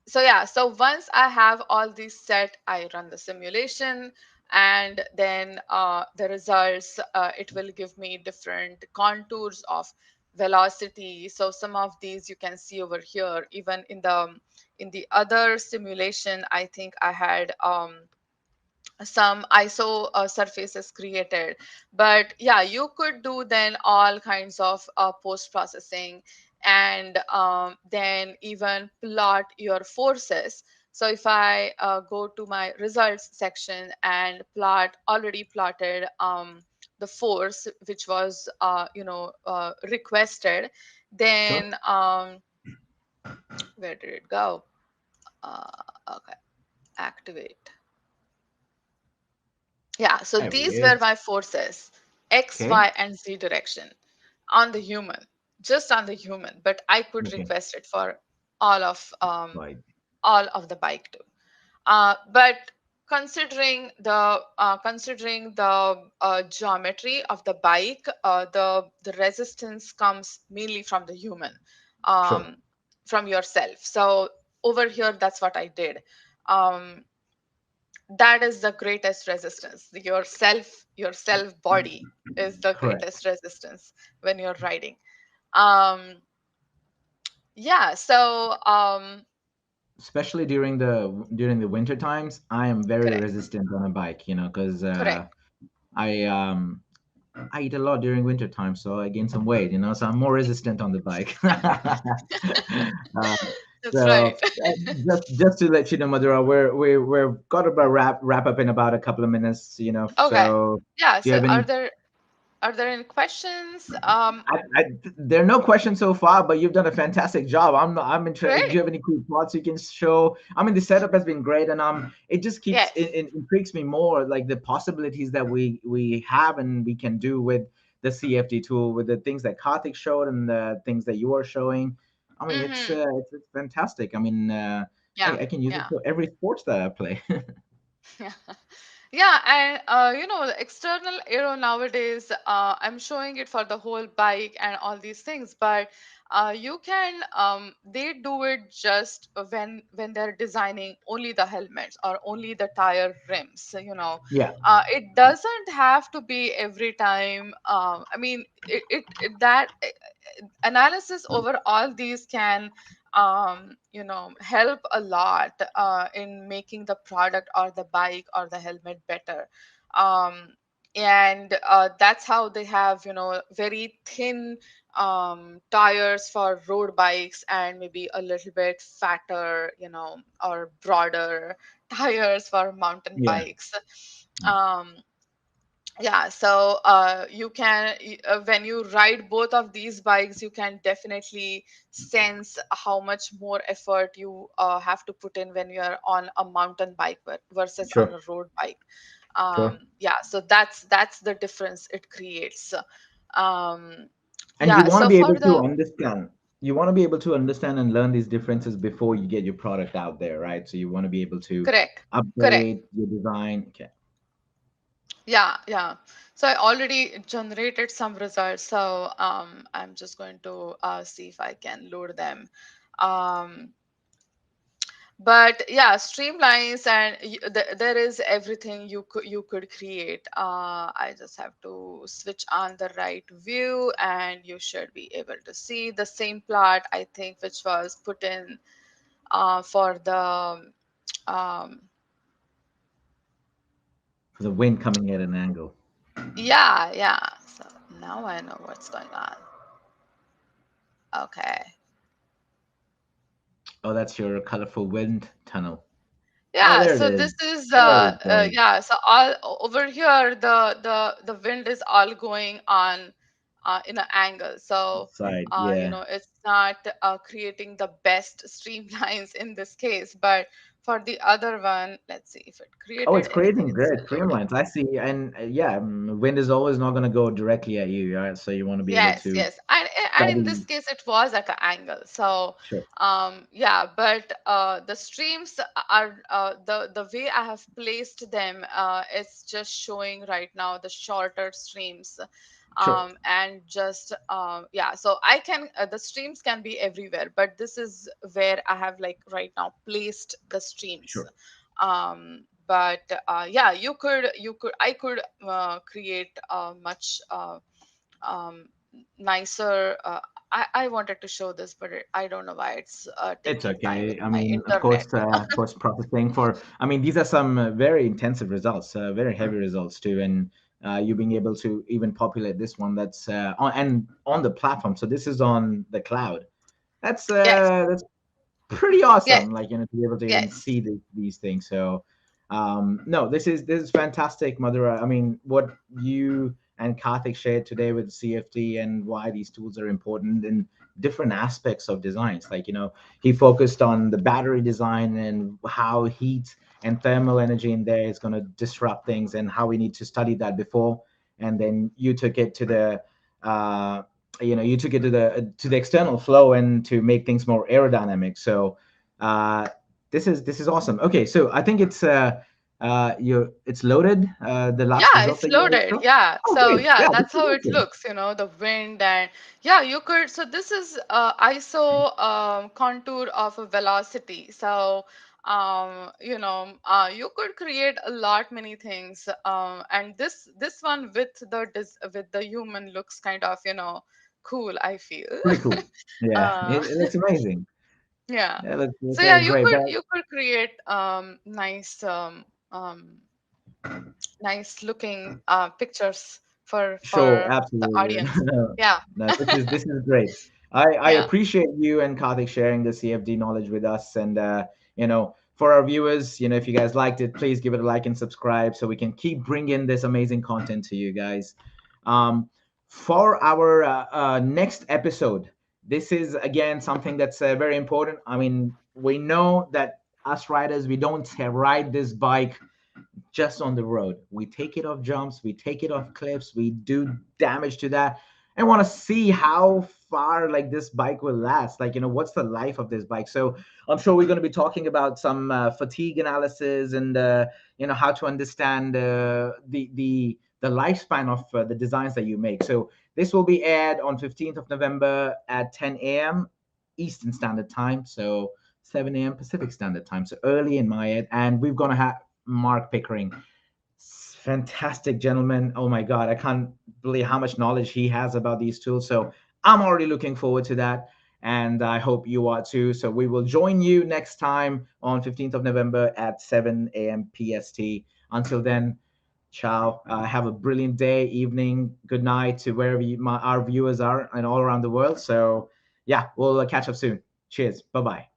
[SPEAKER 3] so yeah, so once I have all these set, I run the simulation, and then the results, it will give me different contours of velocity. So some of these you can see over here. Even in the other simulation, I think I had some ISO surfaces created. But yeah, you could do then all kinds of post processing, and then even plot your forces. So if I go to my results section and plot, already plotted the force which was requested,
[SPEAKER 2] Sure.
[SPEAKER 3] then where did it go? uh, okay, activate. Yeah, so
[SPEAKER 2] There it
[SPEAKER 3] these were
[SPEAKER 2] is.
[SPEAKER 3] my forces, X,
[SPEAKER 2] Okay.
[SPEAKER 3] Y, and Z direction on the human, just on the human, but I could
[SPEAKER 2] Okay.
[SPEAKER 3] request it for all of um,
[SPEAKER 2] Right.
[SPEAKER 3] all of the bike too. But considering the geometry of the bike, the resistance comes mainly from the human,
[SPEAKER 2] Sure.
[SPEAKER 3] um, from yourself. So over here, that's what I did. Um, that is the greatest resistance. Your self body is the
[SPEAKER 2] Correct.
[SPEAKER 3] greatest resistance when you're riding. um yeah, so
[SPEAKER 2] Especially during the winter times, I am very
[SPEAKER 3] correct,
[SPEAKER 2] resistant on a bike, because
[SPEAKER 3] correct.
[SPEAKER 2] I I eat a lot during winter time, so I gain some weight, so I'm more resistant on the bike. uh,
[SPEAKER 3] That's right.
[SPEAKER 2] so just to let you know, Madura, we're got about wrap up in about a couple of minutes,
[SPEAKER 3] Okay.
[SPEAKER 2] So
[SPEAKER 3] Yeah,
[SPEAKER 2] do you
[SPEAKER 3] so
[SPEAKER 2] have
[SPEAKER 3] are
[SPEAKER 2] any?
[SPEAKER 3] there any questions?
[SPEAKER 2] There are no questions so far, but you've done a fantastic job. I'm interested. Do
[SPEAKER 3] Great.
[SPEAKER 2] you have any cool plots you can show? I mean, the setup has been great, and it just keeps
[SPEAKER 3] Yes.
[SPEAKER 2] it intrigues me more, like the possibilities that we have and we can do with the CFD tool, with the things that Karthik showed and the things that you are showing. I mean,
[SPEAKER 3] Mm-hmm.
[SPEAKER 2] it's fantastic. I mean,
[SPEAKER 3] Yeah,
[SPEAKER 2] I can use it
[SPEAKER 3] yeah.
[SPEAKER 2] for every sports that I play.
[SPEAKER 3] Yeah, yeah, and the external aero nowadays, I'm showing it for the whole bike and all these things, but they do it just when they're designing only the helmets or only the tire rims.
[SPEAKER 2] Yeah,
[SPEAKER 3] It doesn't have to be every time. I mean, it that analysis over all these can help a lot in making the product or the bike or the helmet better. um, and that's how they have, very thin tires for road bikes, and maybe a little bit fatter, or broader tires for mountain
[SPEAKER 2] Yeah.
[SPEAKER 3] bikes. um, yeah, so when you ride both of these bikes, you can definitely sense how much more effort you have to put in when you're on a mountain bike versus on
[SPEAKER 2] Sure.
[SPEAKER 3] a road bike.
[SPEAKER 2] Sure.
[SPEAKER 3] Yeah, so that's the difference it creates. um
[SPEAKER 2] And you
[SPEAKER 3] yeah,
[SPEAKER 2] want to
[SPEAKER 3] so
[SPEAKER 2] be
[SPEAKER 3] for
[SPEAKER 2] able to
[SPEAKER 3] the
[SPEAKER 2] understand. You want to be able to understand and learn these differences before you get your product out there, right? So you want to be able to
[SPEAKER 3] correct, correct.
[SPEAKER 2] upgrade your design. Okay.
[SPEAKER 3] Yeah, yeah. So I already generated some results, so I'm just going to see if I can load them. um but yeah, streamlines, and there is everything you could create. I just have to switch on the right view, and you should be able to see the same plot, I think, which was put in for the um
[SPEAKER 2] For the wind coming at an angle.
[SPEAKER 3] yeah, yeah. So now I know what's going on. Okay.
[SPEAKER 2] Oh, that's your colorful wind tunnel. Oh,
[SPEAKER 3] Yeah,
[SPEAKER 2] there it
[SPEAKER 3] so
[SPEAKER 2] is.
[SPEAKER 3] this is
[SPEAKER 2] Very good.
[SPEAKER 3] yeah, so all over here, the wind is all going on in an angle. So
[SPEAKER 2] Side, yeah.
[SPEAKER 3] it's not creating the best streamlines in this case, but for the other one, let's see if it
[SPEAKER 2] Oh, it's
[SPEAKER 3] created anything.
[SPEAKER 2] creating
[SPEAKER 3] It's
[SPEAKER 2] great
[SPEAKER 3] still loading.
[SPEAKER 2] streamlines. I see, and yeah, wind is always not going to go directly at you, right? So you want to be able
[SPEAKER 3] Yes,
[SPEAKER 2] to
[SPEAKER 3] yes, and in
[SPEAKER 2] study.
[SPEAKER 3] this case, it was at an angle. So,
[SPEAKER 2] Sure,
[SPEAKER 3] yeah, but the streams are the way I have placed them. It's just showing right now the shorter streams,
[SPEAKER 2] sure,
[SPEAKER 3] and just yeah. So I can the streams can be everywhere, but this is where I have like right now placed the streams.
[SPEAKER 2] sure.
[SPEAKER 3] But yeah, you could I could create much. Um, Nicer. I wanted to show this, but I don't know why it's
[SPEAKER 2] It's
[SPEAKER 3] taking time with
[SPEAKER 2] okay. I
[SPEAKER 3] my
[SPEAKER 2] mean,
[SPEAKER 3] internet.
[SPEAKER 2] of course, processing for. I mean, these are some very intensive results, very heavy results too, and you being able to even populate this one that's on the platform. So this is on the cloud.
[SPEAKER 3] Yes,
[SPEAKER 2] That's pretty
[SPEAKER 3] yes,
[SPEAKER 2] awesome. Like to be able to even
[SPEAKER 3] yes.
[SPEAKER 2] see these things. So no, this is fantastic, Madhura. I mean, what you and Karthik shared today with CFD and why these tools are important in different aspects of designs. Like he focused on the battery design and how heat and thermal energy in there is going to disrupt things and how we need to study that before. And then you took it to the uh, you took it to the external flow and to make things more aerodynamic. So uh, this is awesome. Okay, so I think it's loaded, the last
[SPEAKER 3] Yeah,
[SPEAKER 2] results
[SPEAKER 3] it's
[SPEAKER 2] that you guys
[SPEAKER 3] loaded.
[SPEAKER 2] saw.
[SPEAKER 3] Yeah.
[SPEAKER 2] Oh,
[SPEAKER 3] So
[SPEAKER 2] great.
[SPEAKER 3] yeah,
[SPEAKER 2] Yeah, this
[SPEAKER 3] that's
[SPEAKER 2] is
[SPEAKER 3] how it
[SPEAKER 2] awesome.
[SPEAKER 3] looks, the wind, and yeah, you could. So this is ISO contour of a velocity. So you could create a lot many things. And this one with the human looks kind of, cool, I feel.
[SPEAKER 2] Pretty cool. Yeah,
[SPEAKER 3] uh
[SPEAKER 2] it looks amazing.
[SPEAKER 3] yeah.
[SPEAKER 2] Yeah, it
[SPEAKER 3] So
[SPEAKER 2] looks
[SPEAKER 3] yeah,
[SPEAKER 2] really
[SPEAKER 3] you
[SPEAKER 2] great.
[SPEAKER 3] could
[SPEAKER 2] But
[SPEAKER 3] you could create nice nice looking pictures
[SPEAKER 2] sure,
[SPEAKER 3] for the
[SPEAKER 2] absolutely.
[SPEAKER 3] audience.
[SPEAKER 2] No,
[SPEAKER 3] Yeah.
[SPEAKER 2] no, this is great. I
[SPEAKER 3] Yeah.
[SPEAKER 2] appreciate you and Karthik sharing the CFD knowledge with us. And for our viewers, if you guys liked it, please give it a like and subscribe so we can keep bringing this amazing content to you guys. Um, for our next episode, this is again something that's very important. I mean, we know that us riders, we don't ride this bike just on the road. We take it off jumps, we take it off cliffs, we do damage to that, and want to see how far like this bike will last. Like, what's the life of this bike? So I'm sure we're going to be talking about some fatigue analysis and how to understand the lifespan of the designs that you make. So this will be aired on 15th of November at 10 a.m. Eastern Standard Time. So 7 a.m. Pacific Standard Time. So early in my head, and we're gonna have Mark Pickering. Fantastic gentleman. Oh my God. I can't believe how much knowledge he has about these tools. So I'm already looking forward to that. And I hope you are too. So we will join you next time on 15th of November at 7 a.m. PST. Until then, Ciao. Have a brilliant day, evening, good night to wherever our viewers are and all around the world. So, yeah, we'll catch up soon. Cheers. Bye bye.